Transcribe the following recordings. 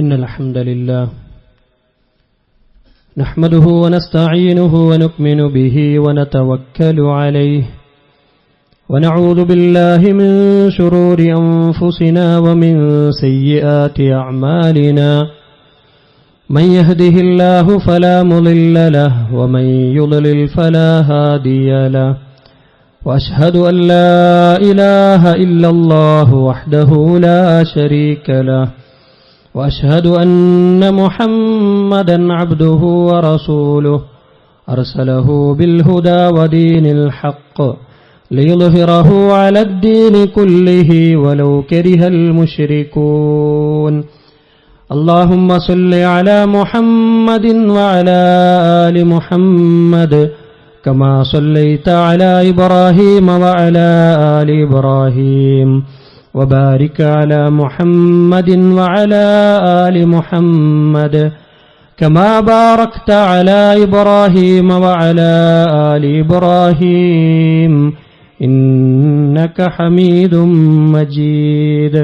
إن الحمد لله نحمده ونستعينه ونؤمن به ونتوكل عليه ونعوذ بالله من شرور أنفسنا ومن سيئات أعمالنا من يهده الله فلا مضل له ومن يضلل فلا هادي له وأشهد أن لا إله إلا الله وحده لا شريك له وأشهد أن محمدا عبده ورسوله أرسله بالهدى ودين الحق ليظهره على الدين كله ولو كره المشركون اللهم صل على محمد وعلى آل محمد كما صليت على إبراهيم وعلى آل إبراهيم وبارك على محمد وعلى آل محمد كما باركت على إبراهيم وعلى آل إبراهيم إنك حميد مجيد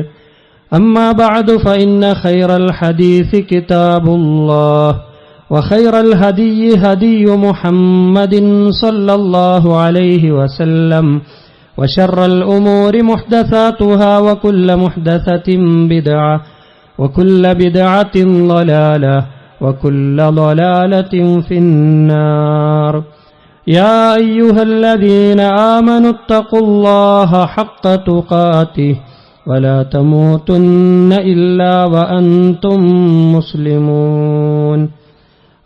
أما بعد فإن خير الحديث كتاب الله وخير الهدي هدي محمد صلى الله عليه وسلم وشر الأمور محدثاتها وكل محدثة بدعة وكل بدعة ضلالة وكل ضلالة في النار يا أيها الذين آمنوا اتقوا الله حق تقاته ولا تموتن إلا وأنتم مسلمون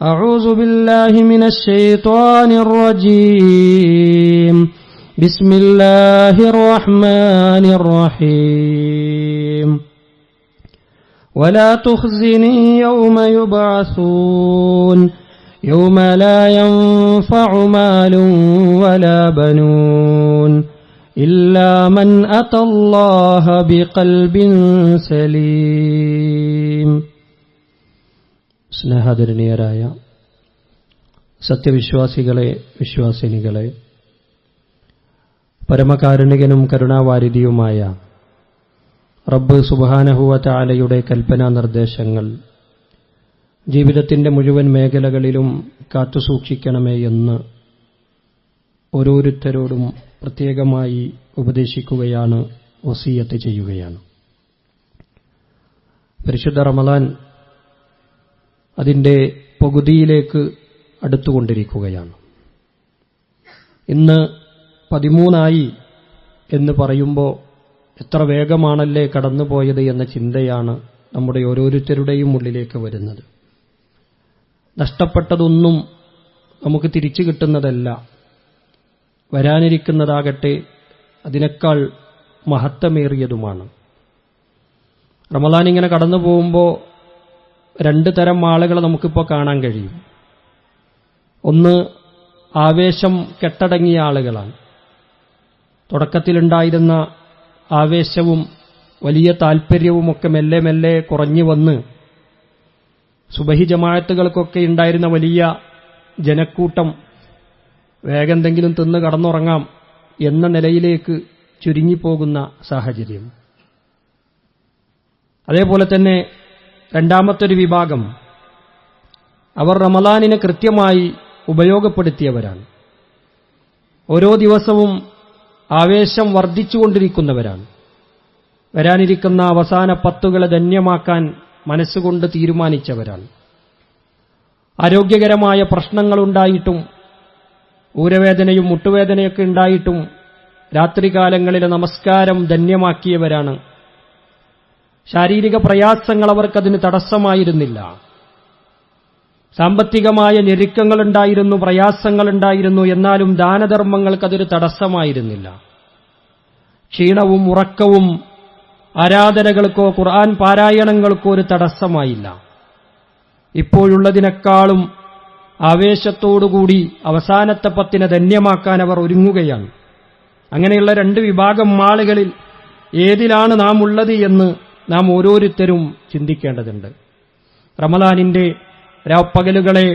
أعوذ بالله من الشيطان الرجيم بسم الله الرحمن الرحيم ولا تخزني يوم يبعثون يوم لا ينفع مال ولا بنون إلا من أتى الله بقلب سليم സ്നേഹാദരണീയരായ സത്യവിശ്വാസികളെ, വിശ്വാസിനികളെ, പരമകാരുണികനും കരുണാവാരിധിയുമായ റബ്ബ് സുബ്ഹാനഹു വ തആലയുടെ കൽപ്പനാ നിർദ്ദേശങ്ങൾ ജീവിതത്തിന്റെ മുഴുവൻ മേഖലകളിലും കാത്തുസൂക്ഷിക്കണമേ എന്ന് ഓരോരുത്തരോടും പ്രത്യേകമായി ഉപദേശിക്കുകയാണ്, വസിയത്ത് ചെയ്യുകയാണ്. പരിശുദ്ധ റമളാൻ അതിന്റെ പകുതിയിലേക്ക് അടുത്തുകൊണ്ടിരിക്കുകയാണ്. ഇന്ന് 13 എന്ന് പറയുമ്പോൾ എത്ര വേഗമാണല്ലേ കടന്നുപോയത് എന്ന ചിന്തയാണ് നമ്മുടെ ഓരോരുത്തരുടെയും ഉള്ളിലേക്ക് വരുന്നത്. നഷ്ടപ്പെട്ടതൊന്നും നമുക്ക് തിരിച്ചു കിട്ടുന്നതല്ല, വരാനിരിക്കുന്നതാകട്ടെ അതിനേക്കാൾ മഹത്വമേറിയതുമാണ്. റമളാൻ ഇങ്ങനെ കടന്നു പോകുമ്പോൾ 2 തരം ആളുകളെ നമുക്കിപ്പോൾ കാണാൻ കഴിയും. ഒന്ന്, ആവേശം കെട്ടടങ്ങിയ ആളുകളാണ്. തുടക്കത്തിലുണ്ടായിരുന്ന ആവേശവും വലിയ താൽപ്പര്യവുമൊക്കെ മെല്ലെ മെല്ലെ കുറഞ്ഞു വന്ന് സുബഹി ജമാഅത്തുകൾക്കൊക്കെ ഉണ്ടായിരുന്ന വലിയ ജനക്കൂട്ടം വേഗം എന്തെങ്കിലും തിന്ന് കടന്നുറങ്ങാം എന്ന നിലയിലേക്ക് ചുരുങ്ങിപ്പോകുന്ന സാഹചര്യം. അതേപോലെ തന്നെ രണ്ടാമത്തൊരു വിഭാഗം, അവർ റമളാനിനെ കൃത്യമായി ഉപയോഗപ്പെടുത്തിയവരാണ്. ഓരോ ദിവസവും ആവേശം വർദ്ധിച്ചുകൊണ്ടിരിക്കുന്നവരാണ്. വരാനിരിക്കുന്ന അവസാന 10 ധന്യമാക്കാൻ മനസ്സുകൊണ്ട് തീരുമാനിച്ചവരാണ്. ആരോഗ്യകരമായ പ്രശ്നങ്ങളുണ്ടായിട്ടും, ഊരവേദനയും മുട്ടുവേദനയൊക്കെ ഉണ്ടായിട്ടും രാത്രികാലങ്ങളിലെ നമസ്കാരം ധന്യമാക്കിയവരാണ്. ശാരീരിക പ്രയാസങ്ങൾ അവർക്കതിന് തടസ്സമായിരുന്നില്ല. സാമ്പത്തികമായ ഞെരുക്കങ്ങളുണ്ടായിരുന്നു, പ്രയാസങ്ങളുണ്ടായിരുന്നു, എന്നാലും ദാനധർമ്മങ്ങൾക്കതൊരു തടസ്സമായിരുന്നില്ല. ക്ഷീണവും ഉറക്കവും ആരാധനകൾക്കോ ഖുർആൻ പാരായണങ്ങൾക്കോ ഒരു തടസ്സമായില്ല. ഇപ്പോഴുള്ളതിനേക്കാളും ആവേശത്തോടുകൂടി അവസാനത്തെ 10 ധന്യമാക്കാൻ അവർ ഒരുങ്ങുകയാണ്. അങ്ങനെയുള്ള 2 വിഭാഗം ആളുകളിൽ ഏതിലാണ് നാം ഉള്ളത് എന്ന് നാം ഓരോരുത്തരും ചിന്തിക്കേണ്ടതുണ്ട്. റമളാനിന്റെ രാപ്പകലുകളെ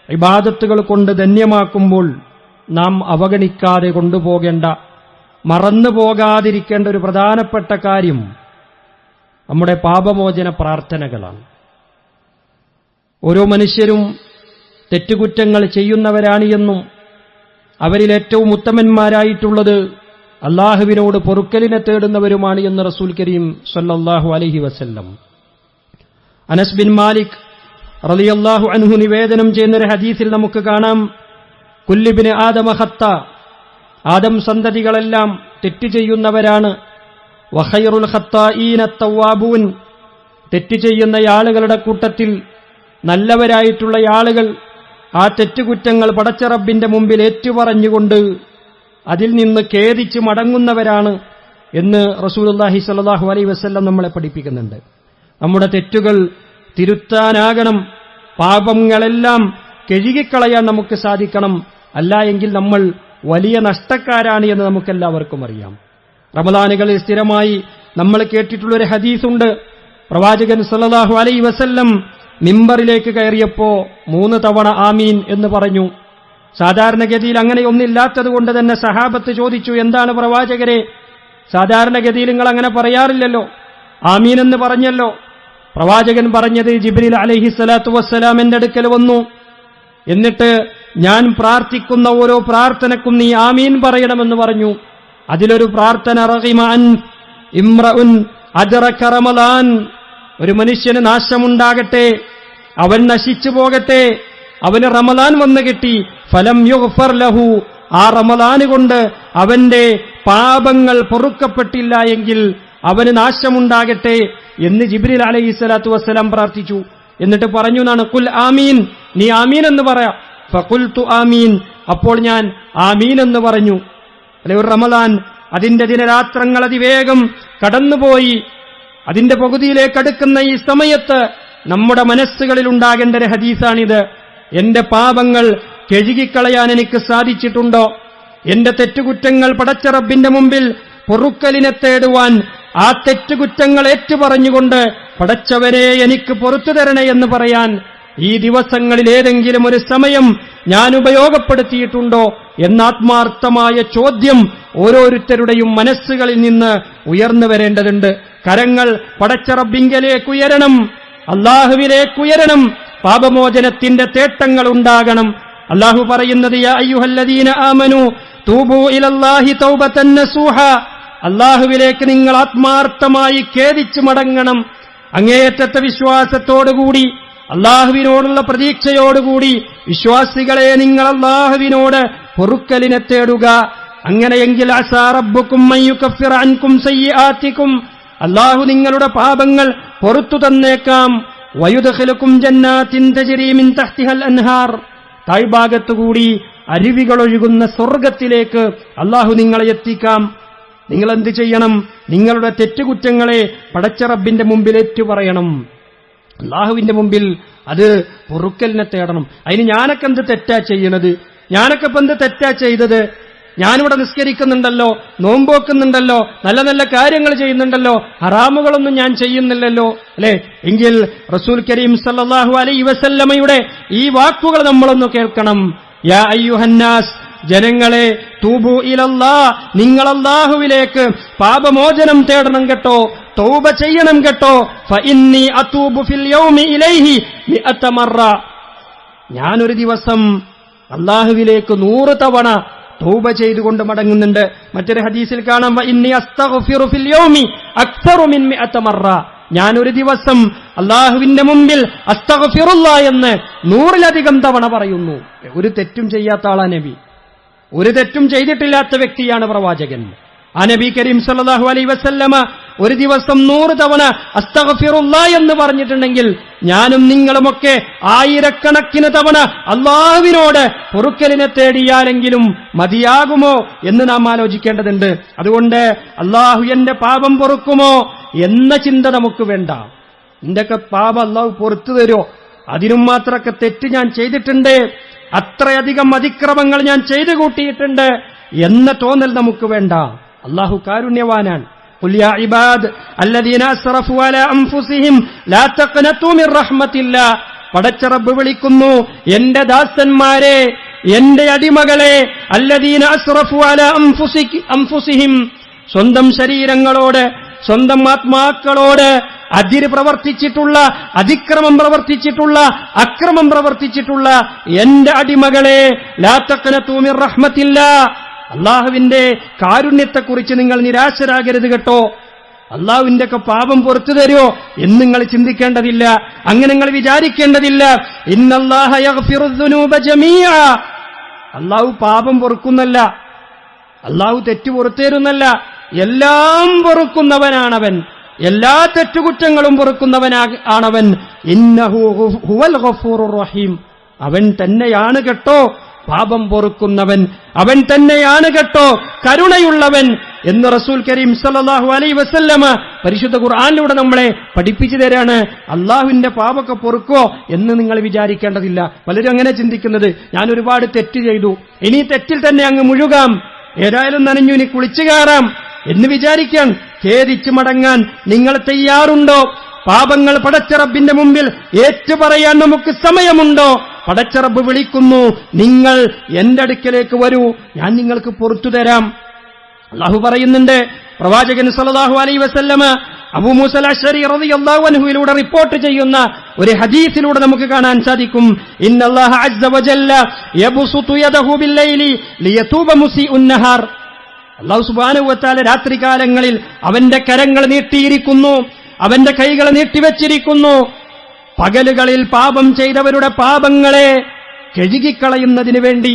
ഇബാദത്തുകൾ കൊണ്ട് ധന്യമാക്കുമ്പോൾ നാം അവഗണിക്കാതെ കൊണ്ടുപോകേണ്ട, മറന്നു പോകാതിരിക്കേണ്ട ഒരു പ്രധാനപ്പെട്ട കാര്യം നമ്മുടെ പാപമോചന പ്രാർത്ഥനകളാണ്. ഓരോ മനുഷ്യരും തെറ്റുകുറ്റങ്ങൾ ചെയ്യുന്നവരാണ് എന്നും അവരിൽ ഏറ്റവും ഉത്തമന്മാരായിട്ടുള്ളത് അല്ലാഹുവിനോട് പൊറുക്കലിനെ തേടുന്നവരുമാണ് എന്ന് റസൂൽ കരീം സ്വല്ലല്ലാഹു അലൈഹി വസല്ലം. അനസ് ബിൻ മാലിക് റളിയല്ലാഹു അൻഹു നിവേദനം ചെയ്യുന്ന ഒരു ഹദീസിൽ നമുക്ക് കാണാം, കുല്ലിബ്നി ആദമ ഖത്ത, ആദം സന്തതികളെല്ലാം തെറ്റ് ചെയ്യുന്നവരാണ്. വഖൈറുൽ ഖത്താഈന തവ്വാബൂൻ, തെറ്റ് ചെയ്യുന്ന ആളുകളുടെ കൂട്ടത്തിൽ നല്ലവരായിട്ടുള്ള ആളുകൾ ആ തെറ്റുകുറ്റങ്ങൾ പടച്ച റബ്ബിന്റെ മുമ്പിൽ ഏറ്റുപറഞ്ഞുകൊണ്ട് അതിൽ നിന്ന് ഖേദിച്ച് മടങ്ങുന്നവരാണ് എന്ന് റസൂലുള്ളാഹി സ്വല്ലല്ലാഹു അലൈഹി വസല്ലം നമ്മളെ പഠിപ്പിക്കുന്നുണ്ട്. നമ്മുടെ തെറ്റുകൾ തിരുത്താനാകണം, പാപങ്ങളെല്ലാം കഴുകിക്കളയാൻ നമുക്ക് സാധിക്കണം. അല്ല എങ്കിൽ നമ്മൾ വലിയ നഷ്ടക്കാരാണ് എന്ന് നമുക്കെല്ലാവർക്കും അറിയാം. റമദാനുകളിൽ സ്ഥിരമായി നമ്മൾ കേട്ടിട്ടുള്ളൊരു ഹദീസുണ്ട്. പ്രവാചകൻ സ്വല്ലല്ലാഹു അലൈഹി വസല്ലം മിമ്പറിലേക്ക് കയറിയപ്പോ 3 തവണ ആമീൻ എന്ന് പറഞ്ഞു. സാധാരണഗതിയിൽ അങ്ങനെയൊന്നില്ലാത്തതുകൊണ്ട് തന്നെ സഹാബത്ത് ചോദിച്ചു, എന്താണ് പ്രവാചകരെ, സാധാരണഗതിയിൽ നിങ്ങൾ അങ്ങനെ പറയാറില്ലല്ലോ, ആമീൻ എന്ന് പറഞ്ഞല്ലോ. പ്രവാചകൻ പറഞ്ഞത്, ജിബ്രീൽ അലൈഹിസ്സലാത്തു വസ്സലാം എന്റെ അടുക്കൽ വന്നു, എന്നിട്ട് ഞാൻ പ്രാർത്ഥിക്കുന്ന ഓരോ പ്രാർത്ഥനക്കും നീ ആമീൻ പറയണമെന്ന് പറഞ്ഞു. അതിലൊരു പ്രാർത്ഥന, റഗിമ അൻ ഇംറഉൻ അദ്റക റമളാൻ, ഒരു മനുഷ്യന് നാശമുണ്ടാകട്ടെ, അവൻ നശിച്ചു പോകട്ടെ, അവന് റമളാൻ വന്നു കിട്ടി, ഫലം യുഗ്ഫർ ലഹു, ആ റമളാൻ കൊണ്ട് അവന്റെ പാപങ്ങൾ പൊറുക്കപ്പെട്ടില്ല എങ്കിൽ അവന് നാശമുണ്ടാകട്ടെ എന്ന് ജിബ്രീൽ അലൈഹിസ്സലാത്തു വസ്സലാം പ്രാർത്ഥിച്ചു. എന്നിട്ട് പറഞ്ഞു എന്നാണ്, ഖുൽ ആമീൻ, നീ ആമീൻ എന്ന് പറയാ. ഫഖുൽതു ആമീൻ, അപ്പോൾ ഞാൻ ആമീൻ എന്ന് പറഞ്ഞു. അല്ലെ, ഒരു റമളാൻ അതിന്റെ ദിനരാത്രങ്ങൾ അതിവേഗം കടന്നുപോയി. അതിന്റെ പകുതിയിലേക്ക് അടുക്കുന്ന ഈ സമയത്ത് നമ്മുടെ മനസ്സുകളിൽ ഉണ്ടാകേണ്ട ഒരു ഹദീസാണിത്. എന്റെ പാപങ്ങൾ കഴുകിക്കളയാൻ എനിക്ക് സാധിച്ചിട്ടുണ്ടോ? എന്റെ തെറ്റുകുറ്റങ്ങൾ പടച്ച റബ്ബിന്റെ മുമ്പിൽ പൊറുക്കലിനെ തേടുവാൻ, ആ തെറ്റുകുറ്റങ്ങൾ ഏറ്റുപറഞ്ഞുകൊണ്ട് പടച്ചവരെ എനിക്ക് പൊറുത്തു തരണേ എന്ന് പറയാൻ ഈ ദിവസങ്ങളിൽ ഏതെങ്കിലും ഒരു സമയം ഞാൻ ഉപയോഗപ്പെടുത്തിയിട്ടുണ്ടോ എന്ന ആത്മാർത്ഥമായ ചോദ്യം ഓരോരുത്തരുടെയും മനസ്സുകളിൽ നിന്ന് ഉയർന്നു വരേണ്ടതുണ്ട്. കരങ്ങൾ പടച്ച റബ്ബിങ്കലേക്ക് ഉയരണം, അല്ലാഹുവിലേക്ക് ഉയരണം, പാപമോചനത്തിന്റെ തേട്ടങ്ങൾ ഉണ്ടാകണം. അല്ലാഹു പറയുന്നത്, യാ അയ്യുഹല്ലദീന ആമനൂ തൂബൂ ഇലല്ലാഹി തൗബതൻ നസൂഹ, അല്ലാഹുവിലേക്ക് നിങ്ങൾ ആത്മാർത്ഥമായി ഖേദിച്ചു മടങ്ങണം. അങ്ങേയറ്റത്തെ വിശ്വാസത്തോടുകൂടി, അല്ലാഹുവിനോടുള്ള പ്രതീക്ഷയോടുകൂടി വിശ്വാസികളെ നിങ്ങൾ അല്ലാഹുവിനോട് പൊറുക്കലിനെ തേടുക. അങ്ങനെയെങ്കിൽ അസാ റബ്ബുക്കും അൻ യുകഫിറ അൻകും സയ്യിആതികും, അല്ലാഹു നിങ്ങളുടെ പാപങ്ങൾ പൊറുത്തു തന്നേക്കാം. വയുദ്ഖിലുക്കും ജന്നാത്തിൻ തജ്രി മിൻ തഹ്തിഹൽ അൻഹാർ, താഴ്ഭാഗത്തുകൂടി അരുവികളൊഴുകുന്ന സ്വർഗത്തിലേക്ക് അല്ലാഹു നിങ്ങളെ എത്തിക്കാം. നിങ്ങൾ എന്ത് ചെയ്യണം? നിങ്ങളുടെ തെറ്റുകുറ്റങ്ങളെ പടച്ച റബ്ബിന്റെ മുമ്പിൽ ഏറ്റുപറയണം, അല്ലാഹുവിന്റെ മുമ്പിൽ അത് പൊറുക്കലിനെ തേടണം. അതിന് ഞാനൊക്കെ എന്ത് തെറ്റാ ചെയ്യണത്, ഞാനൊക്കെ ഇപ്പം എന്ത് തെറ്റാ ചെയ്തത്, ഞാനിവിടെ നിസ്കരിക്കുന്നുണ്ടല്ലോ, നോമ്പോക്കുന്നുണ്ടല്ലോ, നല്ല നല്ല കാര്യങ്ങൾ ചെയ്യുന്നുണ്ടല്ലോ, ഹറാമുകളൊന്നും ഞാൻ ചെയ്യുന്നില്ലല്ലോ, അല്ലെ? എങ്കിൽ റസൂൽ കരീം സല്ലല്ലാഹു അലൈഹി വസല്ലമയുടെ ഈ വാക്കുകൾ നമ്മളൊന്ന് കേൾക്കണം. യാ അയ്യുഹന്നാസ്, ജനങ്ങളെ, തൂബു ഇലല്ലാ, നിങ്ങൾ അല്ലാഹുവിലേക്ക് പാപമോചനം തേടണം കേട്ടോ, തൗബ ചെയ്യണം കേട്ടോ. ഫഇന്നി അതൂബു ഫിൽ യൗമി ഇലൈഹി 100 മറ, ഞാനൊരു ദിവസം അല്ലാഹുവിലേക്ക് 100 തവണ തൗബ ചെയ്തുകൊണ്ട് മടങ്ങുന്നുണ്ട്. മറ്റൊരു ഹദീസിൽ കാണാം, വഇന്നി അസ്തഗ്ഫിറു ഫിൽ യൗമി അക്സറു മിൻ 100 മറ, ഞാനൊരു ദിവസം അല്ലാഹുവിന്റെ മുമ്പിൽ അസ്തഗ്ഫിറുല്ലാ എന്ന് 100-ലധികം തവണ പറയുന്നു. ഒരു തെറ്റും ചെയ്യാത്ത ആളാ നബി, ഒരു തെറ്റും ചെയ്തിട്ടില്ലാത്ത വ്യക്തിയാണ് പ്രവാചകൻ. ആ നബി കരീം സല്ലല്ലാഹു അലൈഹി വസല്ലമ ഒരു ദിവസം 100 തവണ അസ്തഗ്ഫിറുല്ലാ എന്ന് പറഞ്ഞിട്ടുണ്ടെങ്കിൽ ഞാനും നിങ്ങളുമൊക്കെ ആയിരക്കണക്കിന് തവണ അല്ലാഹുവിനോട് പൊറുക്കലിനെ തേടിയാലെങ്കിലും മതിയാകുമോ എന്ന് നാം ആലോചിക്കേണ്ടതുണ്ട്. അതുകൊണ്ട് അല്ലാഹു എന്റെ പാപം പൊറുക്കുമോ എന്ന ചിന്ത നമുക്ക് വേണ്ട. എന്റെയൊക്കെ പാപം അല്ലാഹു പൊറുത്തു തരുമോ, അതിനും മാത്രമൊക്കെ തെറ്റ് ഞാൻ ചെയ്തിട്ടുണ്ട്, അത്രയധികം അതിക്രമങ്ങൾ ഞാൻ ചെയ്തു കൂട്ടിയിട്ടുണ്ട് എന്ന തോന്നൽ നമുക്ക് വേണ്ട. അല്ലാഹു കാരുണ്യവാനാണ്. ഖുൽ യാ ഇബാദ് അല്ലദീന അസ്റഫു അലാ അൻഫുസിഹിം ലാ തഖ്നതു മിർ റഹ്മത്തില്ലാഹ്, പടച്ച റബ്ബ് വിളിക്കുന്നു, എന്റെ ദാസന്മാരെ, എന്റെ അടിമകളെ, അല്ലദീന അസ്റഫു അലാ അൻഫുസിഹിം, സ്വന്തം ശരീരങ്ങളോട്, സ്വന്തം ആത്മാക്കളോട് അതിര് പ്രവർത്തിച്ചിട്ടുള്ള, അതിക്രമം പ്രവർത്തിച്ചിട്ടുള്ള, അക്രമം പ്രവർത്തിച്ചിട്ടുള്ള എന്റെ അടിമകളെ, ലാ തഖ്നതു മിർ റഹ്മത്തില്ലാ, അള്ളാഹുവിന്റെ കാരുണ്യത്തെക്കുറിച്ച് നിങ്ങൾ നിരാശരാകരുത് കേട്ടോ. അള്ളാഹുവിന്റെ ഒക്കെ പാപം പുറത്തു തരുമോ എന്ന് നിങ്ങൾ ചിന്തിക്കേണ്ടതില്ല, അങ്ങനെ നിങ്ങൾ വിചാരിക്കേണ്ടതില്ല. ഇന്നല്ലാഹ യഗ്ഫിറുദ്ദുനൂബ ജമീഅ, അള്ളാഹു പാപം പൊറുക്കുന്നല്ല, അള്ളാഹു തെറ്റു പുറത്തേരുന്നല്ല, എല്ലാം പൊറുക്കുന്നവനാണവൻ, എല്ലാ തെറ്റുകുറ്റങ്ങളും പൊറുക്കുന്നവനാണവൻ. ഇന്നഹു ഹുവൽ ഗഫൂറുർ റഹീം, അവൻ തന്നെയാണ് കേട്ടോ പാപം പൊറുക്കുന്നവൻ, അവൻ തന്നെയാണ് കേട്ടോ കരുണയുള്ളവൻ എന്ന് റസൂൽ കരീം സല്ലല്ലാഹു അലൈഹി വസല്ലമ പരിശുദ്ധ ഖുർആനിലൂടെ നമ്മളെ പഠിപ്പിച്ചു തരാണ്. അള്ളാഹുവിന്റെ പാപമൊക്കെ പൊറുക്കോ എന്ന് നിങ്ങൾ വിചാരിക്കേണ്ടതില്ല. പലരും അങ്ങനെ ചിന്തിക്കുന്നത്, ഞാൻ ഒരുപാട് തെറ്റ് ചെയ്തു, ഇനി തെറ്റിൽ തന്നെ അങ്ങ് മുഴുകാം, ഏതായാലും നനഞ്ഞു, ഇനി കുളിച്ചു കയറാം എന്ന് വിചാരിക്കാൻ, ഖേദിച്ചു മടങ്ങാൻ നിങ്ങൾ തയ്യാറുണ്ടോ? പാപങ്ങൾ പടച്ച റബ്ബിന്റെ മുമ്പിൽ ഏറ്റുപറയാൻ നമുക്ക് സമയമുണ്ടോ? പടച്ച റബ്ബ് വിളിക്കുന്നു, നിങ്ങൾ എന്റെ അടുക്കലേക്ക് വരൂ, ഞാൻ നിങ്ങൾക്ക് പുറത്തു തരാം. അല്ലാഹു പറയുന്നുണ്ട്, പ്രവാചകൻ സല്ലല്ലാഹു അലൈഹി വസല്ലമ അബൂ മൂസ അശ്അരി റളിയല്ലാഹു അൻഹുവിലൂടെ റിപ്പോർട്ട് ചെയ്യുന്ന ഒരു ഹദീസിലൂടെ നമുക്ക് കാണാൻ സാധിക്കും, ഇന്നല്ലാഹ അസ്സ വജല്ല യബ്സുതു യദഹു ബില്ലൈലി ലിയതൂബ മുസീഉൻ നഹാർ. അല്ലാഹു സുബ്ഹാനഹു വ തആല രാത്രികാലങ്ങളിൽ അവന്റെ കരങ്ങൾ നീട്ടിയിരിക്കുന്നു, അവന്റെ കൈകൾ നീട്ടിവെച്ചിരിക്കുന്നു, പകലുകളിൽ പാപം ചെയ്തവരുടെ പാപങ്ങളെ കഴുകിക്കളയുന്നതിന് വേണ്ടി,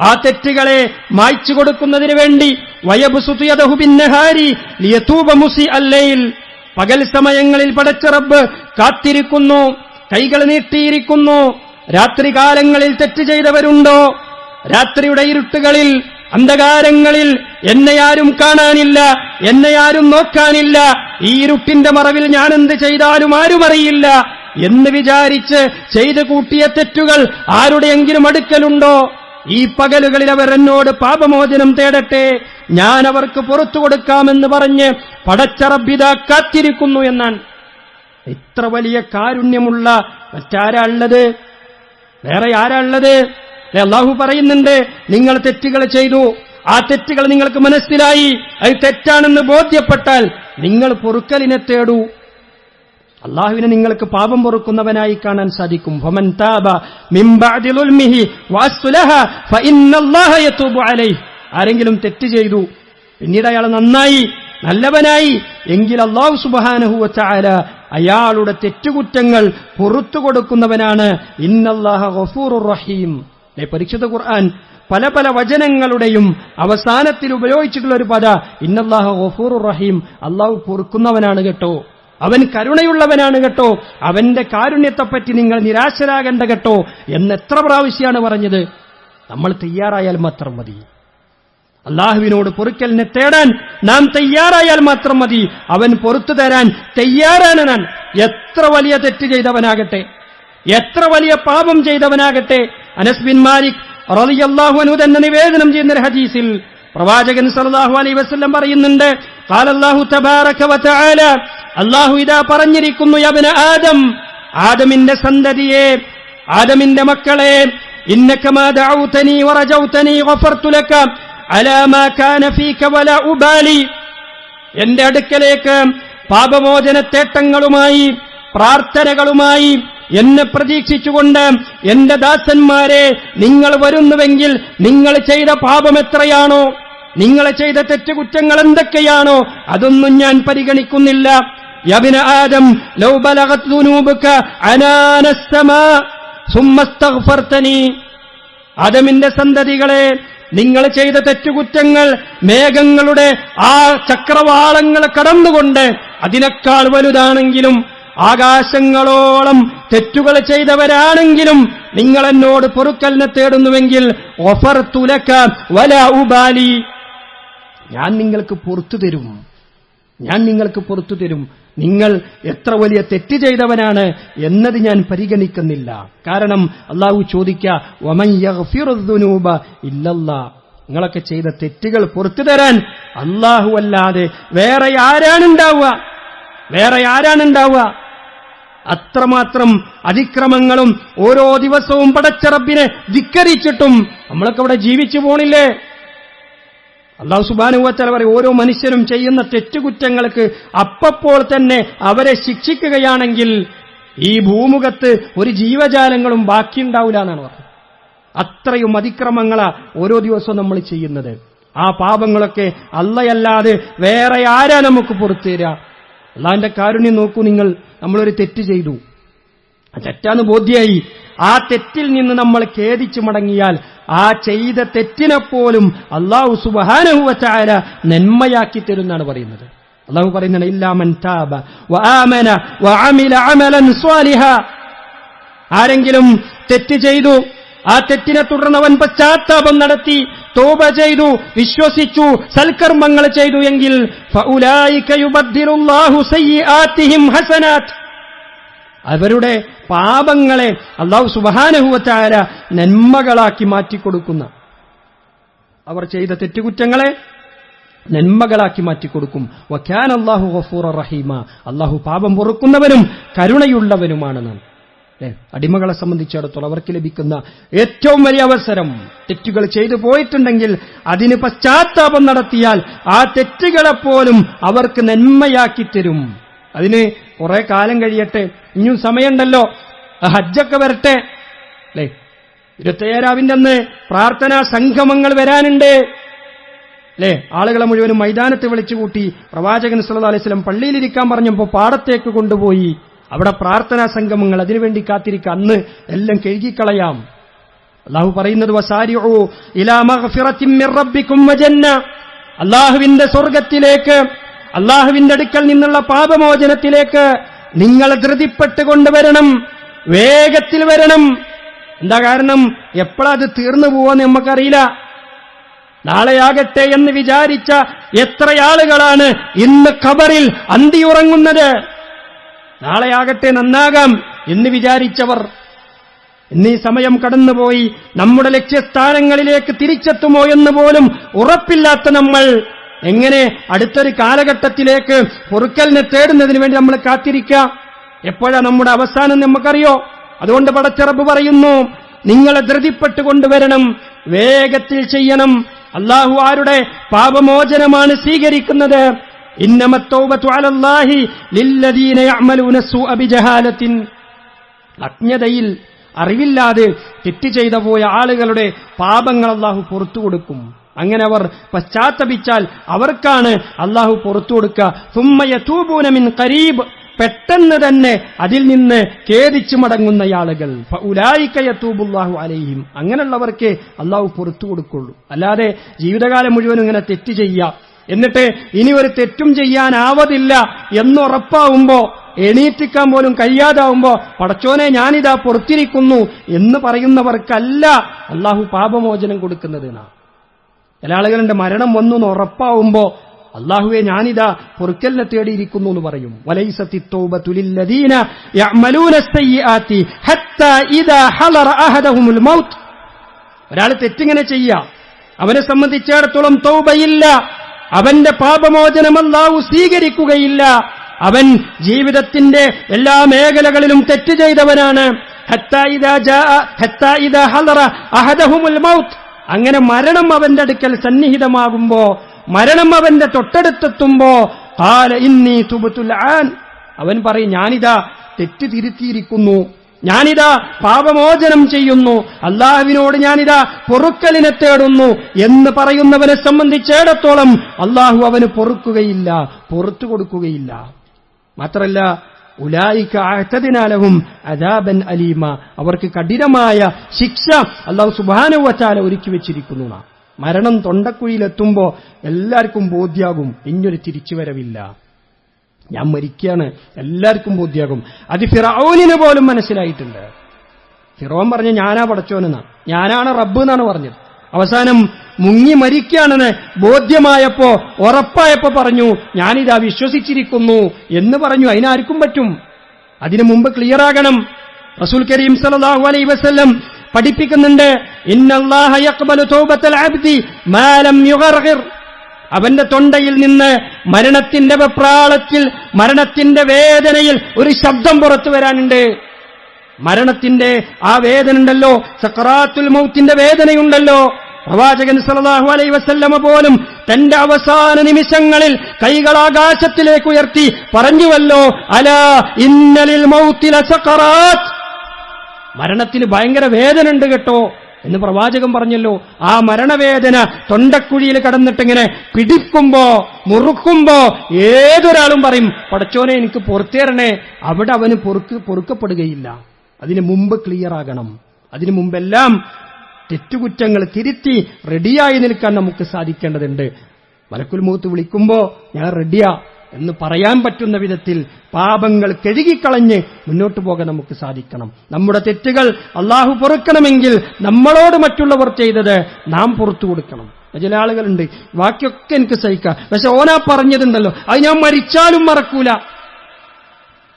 ആ തെറ്റുകളെ മായ്ച്ചു കൊടുക്കുന്നതിന് വേണ്ടി. വയബ്സുതു യദഹു ബിന്നഹാരി ലിയതൂബ മുസീഅൽ ലൈൽ, പകൽ സമയങ്ങളിൽ പടച്ച റബ്ബ് കാത്തിരിക്കുന്നു, കൈകൾ നീട്ടിയിരിക്കുന്നു. രാത്രികാലങ്ങളിൽ തെറ്റ് ചെയ്തവരുണ്ടോ? രാത്രിയുടെ ഇരുട്ടുകളിൽ, അന്ധകാരങ്ങളിൽ എന്നെയാരും കാണാനില്ല, എന്നെയാരും നോക്കാനില്ല, ഈ ഇരുട്ടിന്റെ മറവിൽ ഞാൻ എന്ത് ചെയ്താലും ആരും അറിയില്ല എന്ന് വിചാരിച്ച് ചെയ്തു കൂട്ടിയ തെറ്റുകൾ ആരുടെയെങ്കിലും അടുക്കലുണ്ടോ? ഈ പകലുകളിൽ അവർ എന്നോട് പാപമോചനം തേടട്ടെ, ഞാൻ അവർക്ക് പുറത്തു കൊടുക്കാമെന്ന് പറഞ്ഞ് പടച്ച റബ്ബിദാ കാത്തിരിക്കുന്നു എന്നാണ്. ഇത്ര വലിയ കാരുണ്യമുള്ള മറ്റാരാ ഉള്ളത്? വേറെ ആരാ ഉള്ളത്? അല്ലാഹു പറയുന്നുണ്ട്, നിങ്ങൾ തെറ്റുകൾ ചെയ്തു, ആ തെറ്റുകൾ നിങ്ങൾക്ക് മനസ്സിലായി, അത് തെറ്റാണെന്ന് ബോധ്യപ്പെട്ടാൽ നിങ്ങൾ പൊറുക്കലിനെ തേടൂ. അള്ളാഹുവിനെ നിങ്ങൾക്ക് പാപം പൊറുക്കുന്നവനായി കാണാൻ സാധിക്കും. ഫമൻ താബ മിൻ ബഅദി ളുൽമിഹി വഅസ്ലഹ ഫഇന്നല്ലാഹ യതൂബു അലൈഹി. ആരെങ്കിലും തെറ്റ് ചെയ്തു, പിന്നീട് അയാൾ നന്നായി, നല്ലവനായി എങ്കിൽ അല്ലാഹു സുബ്ഹാനഹു വ തആല അയാളുടെ തെറ്റുകുറ്റങ്ങൾ പുറത്തു കൊടുക്കുന്നവനാണ്. ഇന്നല്ലാഹ ഗഫൂറുർ റഹീം. പരിശുദ്ധ ഖുർആൻ പല പല വചനങ്ങളുടെയും അവസാനത്തിൽ ഉപയോഗിച്ചിട്ടുള്ള ഒരു പദ ഇന്നല്ലാഹ ഗഫൂറുർ റഹീം. അല്ലാഹു പൊറുക്കുന്നവനാണ് കേട്ടോ, അവൻ കരുണയുള്ളവനാണ് കേട്ടോ, അവന്റെ കാരുണ്യത്തെപ്പറ്റി നിങ്ങൾ നിരാശരാകേണ്ട കേട്ടോ എന്ന് എത്ര പ്രാവശ്യമാണ് പറഞ്ഞത്? നമ്മൾ തയ്യാറായാൽ മാത്രം മതി. അള്ളാഹുവിനോട് പൊറുക്കലിനെ തേടാൻ നാം തയ്യാറായാൽ മാത്രം മതി. അവൻ പൊറുത്തു തരാൻ തയ്യാറാണ്. ഞാൻ എത്ര വലിയ തെറ്റ് ചെയ്തവനാകട്ടെ, എത്ര വലിയ പാപം ചെയ്തവനാകട്ടെ. അനസ് ബിൻ മാലിക് റളിയല്ലാഹു അൻഹു തന്നെ നിവേദനം ചെയ്യുന്ന ഒരു ഹദീസിൽ പ്രവാചകൻ സല്ലല്ലാഹു അലൈഹി വസല്ലം പറയുന്നുണ്ട്, ഖാലല്ലാഹു തബാറക വ തആല, അല്ലാഹു ഇതാ പറഞ്ഞിരിക്കുന്നു, യാ ഇബ്ന ആദം, ആദമിന്റെ സന്തതിയെ, ആദമിന്റെ മക്കളെ, ഇന്നക മാ ദഅൗതനി വറജൗതനി ഗഫർതു ലക അലാ മാ കാന ഫീക വലാ ഉബാലി. എന്റെ അടുക്കലേക്ക് പാപമോചനത്തേട്ടങ്ങളുമായി, പ്രാർത്ഥനകളുമായി എന്നെ പ്രതീക്ഷിച്ചുകൊണ്ട് എന്റെ ദാസന്മാരെ നിങ്ങൾ വരുന്നുവെങ്കിൽ നിങ്ങൾ ചെയ്ത പാപം എത്രയാണോ, നിങ്ങൾ ചെയ്ത തെറ്റുകുറ്റങ്ങൾ എന്തൊക്കെയാണോ അതൊന്നും ഞാൻ പരിഗണിക്കുന്നില്ല. യാ ഇബ്ന ആദം ലൗ ബലഗത് ദുനൂബുക അനാന അസ്സമാ സുമ്മ ഇസ്തഗ്ഫർതനി. ആദമിന്റെ സന്തതികളെ, നിങ്ങൾ ചെയ്ത തെറ്റുകുറ്റങ്ങൾ മേഘങ്ങളുടെ ആ ചക്രവാളങ്ങൾ കടന്നുകൊണ്ട് അതിനേക്കാൾ വലുതാണെങ്കിലും, ആകാശങ്ങളോളം തെറ്റുകൾ ചെയ്തവരാണെങ്കിലും നിങ്ങൾ എന്നോട് പൊറുക്കലിനെ തേടുന്നുവെങ്കിൽ ഗഫർതു ലക വലാ ഉബാലി, ഞാൻ നിങ്ങൾക്ക് പുറത്തു തരും, ഞാൻ നിങ്ങൾക്ക് പുറത്തു തരും. നിങ്ങൾ എത്ര വലിയ തെറ്റ് ചെയ്തവനാണ് എന്നത് ഞാൻ പരിഗണിക്കുന്നില്ല. കാരണം അള്ളാഹു ചോദിക്കുക, വമൻ യഗ്ഫിറുദ്ദുനൂബ ഇല്ലല്ലാഹ്, നിങ്ങളൊക്കെ ചെയ്ത തെറ്റുകൾ പുറത്തു തരാൻ അല്ലാഹു അല്ലാതെ വേറെ ആരാണുണ്ടാവുക? വേറെ ആരാണുണ്ടാവുക? അത്രമാത്രം അതിക്രമങ്ങളും ഓരോ ദിവസവും പടച്ച റബ്ബിനെ ധിക്കരിച്ചിട്ടും നമ്മളൊക്കെ ഇവിടെ ജീവിച്ചു പോണില്ലേ? അല്ലാഹു സുബ്ഹാനഹു വ തആല പറയും, ഓരോ മനുഷ്യരും ചെയ്യുന്ന തെറ്റുകുറ്റങ്ങൾക്ക് അപ്പപ്പോൾ തന്നെ അവരെ ശിക്ഷിക്കുകയാണെങ്കിൽ ഈ ഭൂമുഖത്ത് ഒരു ജീവജാലങ്ങളും ബാക്കിയുണ്ടാവില്ല എന്നാണ് പറഞ്ഞത്. അത്രയും അതിക്രമങ്ങളാ ഓരോ ദിവസവും നമ്മൾ ചെയ്യുന്നത്. ആ പാപങ്ങളൊക്കെ അല്ലാഹയല്ലാതെ വേറെ ആരാ നമുക്ക് പുറത്തു തരിക? അല്ലാഹുവിന്റെ കാരുണ്യം നോക്കൂ നിങ്ങൾ. നമ്മളൊരു തെറ്റ് ചെയ്തു, തെറ്റാന്ന് ബോധ്യായി, ആ തെറ്റിൽ നിന്ന് നമ്മൾ ഖേദിച്ചു മടങ്ങിയാൽ ആ ചെയ്ത തെറ്റിനെപ്പോലും അല്ലാഹു സുബ്ഹാനഹു വ തആല നന്മയാക്കി തരുന്നാണ് പറയുന്നത്. അല്ലാഹു പറയുന്നത്, ഇല്ലാ മൻ താബ വആമന വഅമില അമലൻ സ്വാലിഹാ. ആരെങ്കിലും തെറ്റ് ചെയ്തു, ആ തെറ്റിനെ തുടർന്ന് അവൻ പശ്ചാത്താപം നടത്തി തൗബ ചെയ്തു, വിശ്വസിച്ചു, സൽക്കർമ്മങ്ങൾ ചെയ്തു എങ്കിൽ ഫഉലൈക യുബദ്ദിലുല്ലാഹു സയ്യിആതിഹിം ഹസനാത്ത്. അവരുടെ പാപങ്ങളെ അല്ലാഹു സുബ്ഹാനഹു വ തആല നന്മകളാക്കി മാറ്റിക്കൊടുക്കുന്ന, അവർ ചെയ്ത തെറ്റുകുറ്റങ്ങളെ നന്മകളാക്കി മാറ്റിക്കൊടുക്കും. വകാന അല്ലാഹു ഗഫൂറർ റഹീമ. അല്ലാഹു പാപം പൊറുക്കുന്നവനും കരുണയുള്ളവനുമാണെന്ന്. അടിമകളെ സംബന്ധിച്ചിടത്തോളം അവർക്ക് ലഭിക്കുന്ന ഏറ്റവും വലിയ അവസരം, തെറ്റുകൾ ചെയ്തു പോയിട്ടുണ്ടെങ്കിൽ അതിന് പശ്ചാത്താപം നടത്തിയാൽ ആ തെറ്റുകളെപ്പോലും അവർക്ക് നന്മയാക്കി തരും. അതിന് കുറെ കാലം കഴിയട്ടെ, ഇനിയും സമയമുണ്ടല്ലോ, ഹജ്ജൊക്കെ വരട്ടെ അല്ലേ. 27 അന്ന് പ്രാർത്ഥനാ സംഗമങ്ങൾ വരാനുണ്ട് അല്ലേ. ആളുകളെ മുഴുവനും മൈതാനത്ത് വിളിച്ചുകൂട്ടി പ്രവാചകൻ സല്ലല്ലാഹു അലൈഹി വസല്ലം പള്ളിയിലിരിക്കാൻ പറഞ്ഞപ്പോൾ പാടത്തേക്ക് കൊണ്ടുപോയി. അവിടെ പ്രാർത്ഥനാ സംഗമങ്ങൾ, അതിനുവേണ്ടി കാത്തിരിക്കുക. അന്ന് എല്ലാം കഴുകിക്കളയാം. അല്ലാഹു പറയുന്നത്, വസാരിഉ ഇലാ മഗ്ഫിറത്തിൻ മിർ റബ്ബികും വജന്ന. അല്ലാഹുവിന്റെ സ്വർഗ്ഗത്തിലേക്ക്, അല്ലാഹുവിന്റെ അടുക്കൽ നിന്നുള്ള പാപമോചനത്തിലേക്ക് നിങ്ങൾ ധൃതിപ്പെട്ട് കൊണ്ടുവരണം, വേഗത്തിൽ വരണം. എന്താ കാരണം? എപ്പോഴാ അത് തീർന്നു പോവാന്ന് നമുക്കറിയില്ല. നാളെയാകട്ടെ എന്ന് വിചാരിച്ച എത്ര ആളുകളാണ് ഇന്ന് ഖബറിൽ അന്തിയുറങ്ങുന്നത്. നാളെയാകട്ടെ നന്നാകാം എന്ന് വിചാരിച്ചവർ ഇന്നീ സമയം കടന്നുപോയി നമ്മുടെ ലക്ഷ്യസ്ഥാനങ്ങളിലേക്ക് തിരിച്ചെത്തുമോ എന്ന് പോലും ഉറപ്പില്ലാത്ത നമ്മൾ എങ്ങനെ അടുത്തൊരു കാലഘട്ടത്തിലേക്ക് പൊറുക്കലിനെ തേടുന്നതിന് വേണ്ടി നമ്മൾ കാത്തിരിക്കുക? എപ്പോഴാ നമ്മുടെ അവസാനം നമുക്കറിയോ? അതുകൊണ്ട് പടച്ച റബ്ബ് പറയുന്നു, നിങ്ങളെ ധൃതിപ്പെട്ട് കൊണ്ടുവരണം, വേഗത്തിൽ ചെയ്യണം. അല്ലാഹു ആരുടെ പാപമോചനമാണ് സ്വീകരിക്കുന്നത്? ഇന്നമത് തൗബതു അലല്ലാഹി ലില്ലദീന യഅമലൂന സൂഅ ബിജഹാലത്തിൻ. അജ്ഞതയിൽ, അറിവില്ലാതെ തെറ്റ് ചെയ്തു പോയ ആളുകളുടെ പാപങ്ങൾ അല്ലാഹു പുറത്തു കൊടുക്കും. അങ്ങനെ അവർ പശ്ചാത്തപിച്ചാൽ അവർക്കാണ് അല്ലാഹു പുറത്തു കൊടുക്കുക. സുമ്മ യതൂബൂന മിൻ ഖരീബ്. പെട്ടെന്ന് തന്നെ അതിൽ നിന്ന് ഖേദിച്ചു മടങ്ങുന്ന ആളുകൾ, ഫഉലൈക യതൂബുല്ലാഹു അലൈഹിം. അങ്ങനെയുള്ളവർക്ക് അല്ലാഹു പുറത്തു കൊടുക്കുള്ളൂ. അല്ലാതെ ജീവിതകാലം മുഴുവനും ഇങ്ങനെ തെറ്റ് ചെയ്യുക, എന്നിട്ട് ഇനി ഒരു തെറ്റും ചെയ്യാനാവതില്ല എന്നുറപ്പാവുമ്പോ, എണീറ്റിക്കാൻ പോലും കഴിയാതാവുമ്പോ പടച്ചോനെ ഞാനിതാ പുറത്തിരിക്കുന്നു എന്ന് പറയുന്നവർക്കല്ല അല്ലാഹു പാപമോചനം കൊടുക്കുന്നത്. ചില ആളുകളുടെ മരണം വന്നു എന്ന് ഉറപ്പാവുമ്പോ അല്ലാഹുവേ ഞാനിതാ പൊറുക്കലിനെ തേടിയിരിക്കുന്നു എന്ന് പറയും. വലൈസത്തി തൗബതു ലില്ലദീന യഅമലൂന സയ്യിആതി ഹത്താ ഇദാ ഹളറ അഹദഹുൽ മൗത്ത്. ഒരാൾ തെറ്റിങ്ങനെ ചെയ്യാം, അവനെ സംബന്ധിച്ചിടത്തോളം തൗബയില്ല, അവന്റെ പാപമോചനം അല്ലാഹു സ്വീകരിക്കുകയില്ല. അവൻ ജീവിതത്തിന്റെ എല്ലാ മേഖലകളിലും തെറ്റ് ചെയ്തവനാണ്. ഹത്താ ഇദാ ഹളറ അഹദഹുൽ മൗത്ത്. അങ്ങനെ മരണം അവന്റെ അടുക്കൽ സന്നിഹിതമാകുമ്പോ, മരണം അവന്റെ തൊട്ടടുത്തെത്തുമ്പോ ഖാല ഇന്നി തുബ്തുൽ ആൻ. അവൻ പറയും, ഞാനിതാ തെറ്റ് തിരുത്തിയിരിക്കുന്നു, ഞാനിതാ പാപമോചനം ചെയ്യുന്നു, അല്ലാഹുവിനോട് ഞാനിതാ പൊറുക്കലിനെ തേടുന്നു എന്ന് പറയുന്നവനെ സംബന്ധിച്ചിടത്തോളം അല്ലാഹു അവന് പൊറുക്കുകയില്ല, പുറത്തു കൊടുക്കുകയില്ല. മാത്രല്ല ഉലൈക അഅ്തദ്നാ ലഹും അദാബൻ അലീമ. അവർക്ക് കഠിനമായ ശിക്ഷ അല്ലാഹു സുബ്ഹാനഹു വ തആല ഒരുക്കി വെച്ചിരിക്കുന്നു. മരണം തൊണ്ടക്കുഴിയിലെത്തുമ്പോ എല്ലാവർക്കും ബോധ്യാകും, ഇനിയൊരു തിരിച്ചുവരവില്ല, ഞാൻ മരിക്കുകയാണ്, എല്ലാവർക്കും ബോധ്യാകും. അത് ഫിറഔനിന് പോലും മനസ്സിലായിട്ടുണ്ട്. ഫിറോൻ പറഞ്ഞ ഞാനാ പടച്ചോനെന്നാ, ഞാനാണ് റബ്ബ് എന്നാണ് പറഞ്ഞത്. അവസാനം മുങ്ങി മരിക്കുകയാണെന്ന് ബോധ്യമായപ്പോ, ഉറപ്പായപ്പോ പറഞ്ഞു ഞാനിതാ വിശ്വസിച്ചിരിക്കുന്നു എന്ന് പറഞ്ഞു. അതിനാർക്കും പറ്റും. അതിനു മുമ്പ് ക്ലിയറാകണം. റസൂൽ കരീം സല്ലല്ലാഹു അലൈഹി വസല്ലം പഠിപ്പിക്കുന്നുണ്ട്, ഇന്നല്ലാഹ യഖ്ബലു തൗബത്തൽ അബ്ദി മാ ലം യുഗർഗിർ. അവന്റെ തൊണ്ടയിൽ നിന്ന് മരണത്തിന്റെ വെപ്രാളത്തിൽ, മരണത്തിന്റെ വേദനയിൽ ഒരു ശബ്ദം പുറത്തു വരാനുണ്ട്. മരണത്തിന്റെ ആ വേദന ഉണ്ടല്ലോ, സക്കറാത്തുൽ മൗത്തിന്റെ വേദനയുണ്ടല്ലോ, പ്രവാചകൻ സല്ലല്ലാഹു അലൈഹി വസല്ലമ പോലും തന്റെ അവസാന നിമിഷങ്ങളിൽ കൈകൾ ആകാശത്തിലേക്ക് ഉയർത്തി പറഞ്ഞുവല്ലോ, അലാ ഇന്നലിൽ മൗതി ലസഖറാത്ത്, മരണത്തിന് ഭയങ്കര വേദന ഉണ്ട് കേട്ടോ എന്ന് പ്രവാചകൻ പറഞ്ഞല്ലോ. ആ മരണവേദന തൊണ്ടക്കുഴിയിൽ കടന്നിട്ടിങ്ങനെ പിടിക്കുമ്പോ മുറുക്കുമ്പോ ഏതൊരാളും പറയും, പടച്ചോനെ എനിക്ക് പുറത്തേറണേ. അവിടെ അവന് പൊറുക്കപ്പെടുകയില്ല. അതിന് മുമ്പ് ക്ലിയർ ആകണം. അതിനു മുമ്പെല്ലാം തെറ്റുകുറ്റങ്ങൾ തിരുത്തി റെഡിയായി നിൽക്കാൻ നമുക്ക് സാധിക്കേണ്ടതുണ്ട്. മലക്കുൽ മൗത്ത് വിളിക്കുമ്പോ ഞാൻ റെഡിയാ എന്ന് പറയാൻ പറ്റുന്ന വിധത്തിൽ പാപങ്ങൾ കഴുകിക്കളഞ്ഞ് മുന്നോട്ടു പോകാൻ നമുക്ക് സാധിക്കണം. നമ്മുടെ തെറ്റുകൾ അള്ളാഹു പൊറുക്കണമെങ്കിൽ നമ്മളോട് മറ്റുള്ളവർ ചെയ്തത് നാം പുറത്തു കൊടുക്കണം. ചില ആളുകളുണ്ട്, ബാക്കിയൊക്കെ എനിക്ക് സഹിക്കാം, പക്ഷെ ഓനാ പറഞ്ഞതുണ്ടല്ലോ അത് ഞാൻ മരിച്ചാലും മറക്കൂല,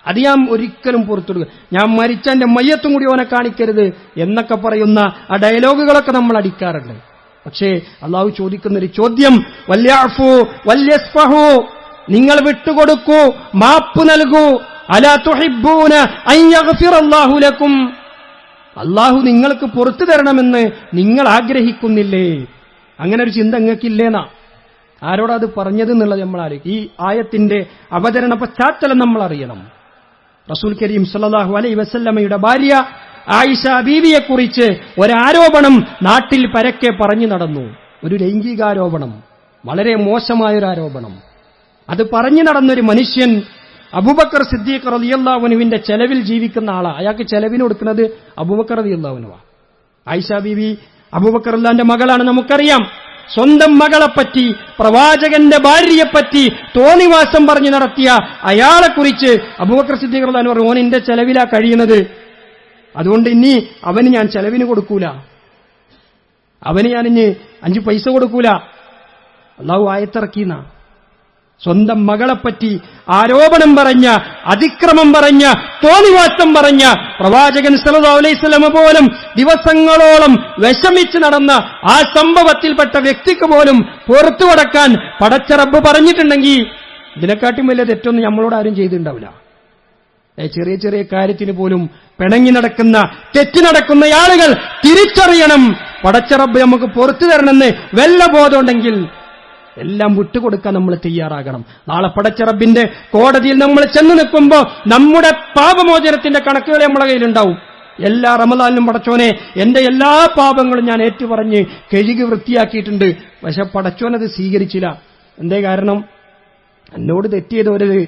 അത് ഞാൻ ഒരിക്കലും പുറത്തു കൊടുക്കുക, ഞാൻ മരിച്ച എന്റെ മയ്യത്തും കൂടി ഓനെ കാണിക്കരുത് എന്നൊക്കെ പറയുന്ന ആ ഡയലോഗുകളൊക്കെ നമ്മൾ അടിക്കാറുണ്ട്. പക്ഷേ അള്ളാഹു ചോദിക്കുന്നൊരു ചോദ്യം, വല്യഅഫു വല്യസ്ഫഹു, നിങ്ങൾ വിട്ടുകൊടുക്കൂ, മാപ്പ് നൽകൂ. അലാ തുഹിബ്ബൂന അൻ യഗ്ഫിറല്ലാഹു ലക്കും, അള്ളാഹു നിങ്ങൾക്ക് പുറത്തു തരണമെന്ന് നിങ്ങൾ ആഗ്രഹിക്കുന്നില്ലേ? അങ്ങനെ ഒരു ചിന്ത നിങ്ങൾക്കില്ലേന്നാ ആരോടാ അത് പറഞ്ഞത് എന്നുള്ളത് നമ്മൾ ആലോചിക്കും. ഈ ആയത്തിന്റെ അവതരണ പശ്ചാത്തലം നമ്മൾ അറിയണം. റസൂൽ കരീം സല്ലല്ലാഹു അലൈഹി വസല്ലമയുടെ ഭാര്യ ആയിഷ ബീവിയെക്കുറിച്ച് ഒരാരോപണം നാട്ടിൽ പരക്കെ പറഞ്ഞു നടന്നു. ഒരു ലൈംഗികാരോപണം, വളരെ മോശമായൊരു ആരോപണം. അത് പറഞ്ഞു നടന്നൊരു മനുഷ്യൻ അബൂബക്കർ സിദ്ദീഖ് റളിയല്ലാഹു അൻഹുവിന്റെ ചെലവിൽ ജീവിക്കുന്ന ആളാ. അയാൾക്ക് ചെലവിന് കൊടുക്കുന്നത് അബൂബക്കർ റളിയല്ലാഹു അൻഹു. ആയിഷ ബീവി അബൂബക്കർ റളിയല്ലാഹുവിന്റെ മകളാണ്, നമുക്കറിയാം. സ്വന്തം മകളെപ്പറ്റി, പ്രവാചകന്റെ ഭാര്യയെപ്പറ്റി തോന്നിവാസം പറഞ്ഞു നടത്തിയ അയാളെക്കുറിച്ച് അബൂബക്കർ സിദ്ദീഖ് റളിയല്ലാഹു അൻഹു പറഞ്ഞു, ഓൻ എന്റെ ചെലവിലാ കഴിയുന്നത്, അതുകൊണ്ട് ഇനി അവന് ഞാൻ ചെലവിന് കൊടുക്കൂല, അവന് ഞാനിഞ്ഞ് 5 പൈസ കൊടുക്കൂല. അള്ളാഹു ആയത്തിറക്കിയെന്ന സ്വന്തം മകളെപ്പറ്റി ആരോപണം പറഞ്ഞ, അതിക്രമം പറഞ്ഞ, തോന്നിവാസം പറഞ്ഞ പ്രവാചകൻ സല്ലല്ലാഹു അലൈഹി വസല്ലം പോലും ദിവസങ്ങളോളം വിഷമിച്ച് നടന്ന ആ സംഭവത്തിൽപ്പെട്ട വ്യക്തിക്ക് പോലും പുറത്തു കടക്കാൻ പടച്ച റബ്ബ് പറഞ്ഞിട്ടുണ്ടെങ്കിൽ ഇതിനെക്കാട്ടും വലിയ തെറ്റൊന്നും നമ്മളോട് ആരും ചെയ്തിട്ടുണ്ടാവില്ല. ചെറിയ ചെറിയ കാര്യത്തിന് പോലും പിണങ്ങി നടക്കുന്ന, തെറ്റ് നടക്കുന്ന ആളുകൾ തിരിച്ചറിയണം, പടച്ച റബ്ബ് നമുക്ക് പുറത്തു തരണമെന്ന് വല്ല ബോധമുണ്ടെങ്കിൽ എല്ലാം വിട്ടുകൊടുക്കാൻ നമ്മൾ തയ്യാറാകണം. നാളെ പടച്ച റബ്ബിന്റെ കോടതിയിൽ നമ്മൾ ചെന്ന് നിൽക്കുമ്പോൾ നമ്മുടെ പാപമോചനത്തിന്റെ കണക്കുകൾ നമ്മുടെ കയ്യിലുണ്ടാവും. എല്ലാ റമദാനിലും പടച്ചോനെ എന്റെ എല്ലാ പാപങ്ങളും ഞാൻ ഏറ്റുപറഞ്ഞ് കഴുകി വൃത്തിയാക്കിയിട്ടുണ്ട്, പക്ഷെ പടച്ചോനത് സ്വീകരിച്ചില്ല. എന്തേ കാരണം? എന്നോട് തെറ്റ് ചെയ്തവരത്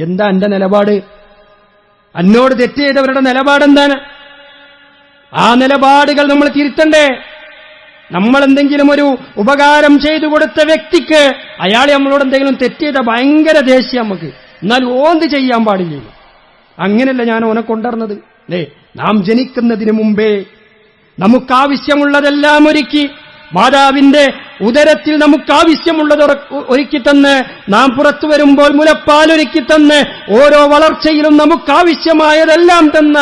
എന്താ എന്റെ നിലപാട്? എന്നോട് തെറ്റ് ചെയ്തവരുടെ നിലപാടെന്താണ്? ആ നിലപാടുകൾ നമ്മൾ തിരുത്തണ്ടേ? നമ്മൾ എന്തെങ്കിലും ഒരു ഉപകാരം ചെയ്തു കൊടുത്ത വ്യക്തിക്ക് അയാൾ നമ്മളോട് എന്തെങ്കിലും തെറ്റ് ചെയ്ത ഭയങ്കര ദേഷ്യം നമുക്ക്, എന്നാൽ ഓന്ത് ചെയ്യാൻ പാടില്ലല്ലോ. അങ്ങനെയല്ല ഞാൻ ഓനെ കൊണ്ടുവരുന്നത്. നാം ജനിക്കുന്നതിന് മുമ്പേ നമുക്കാവശ്യമുള്ളതെല്ലാം ഒരുക്കി, മാതാവിന്റെ ഉദരത്തിൽ നമുക്കാവശ്യമുള്ളത് ഒരുക്കി തന്ന്, നാം പുറത്തു വരുമ്പോൾ മുലപ്പാലൊരുക്കി തന്ന്, ഓരോ വളർച്ചയിലും നമുക്കാവശ്യമായതെല്ലാം തന്ന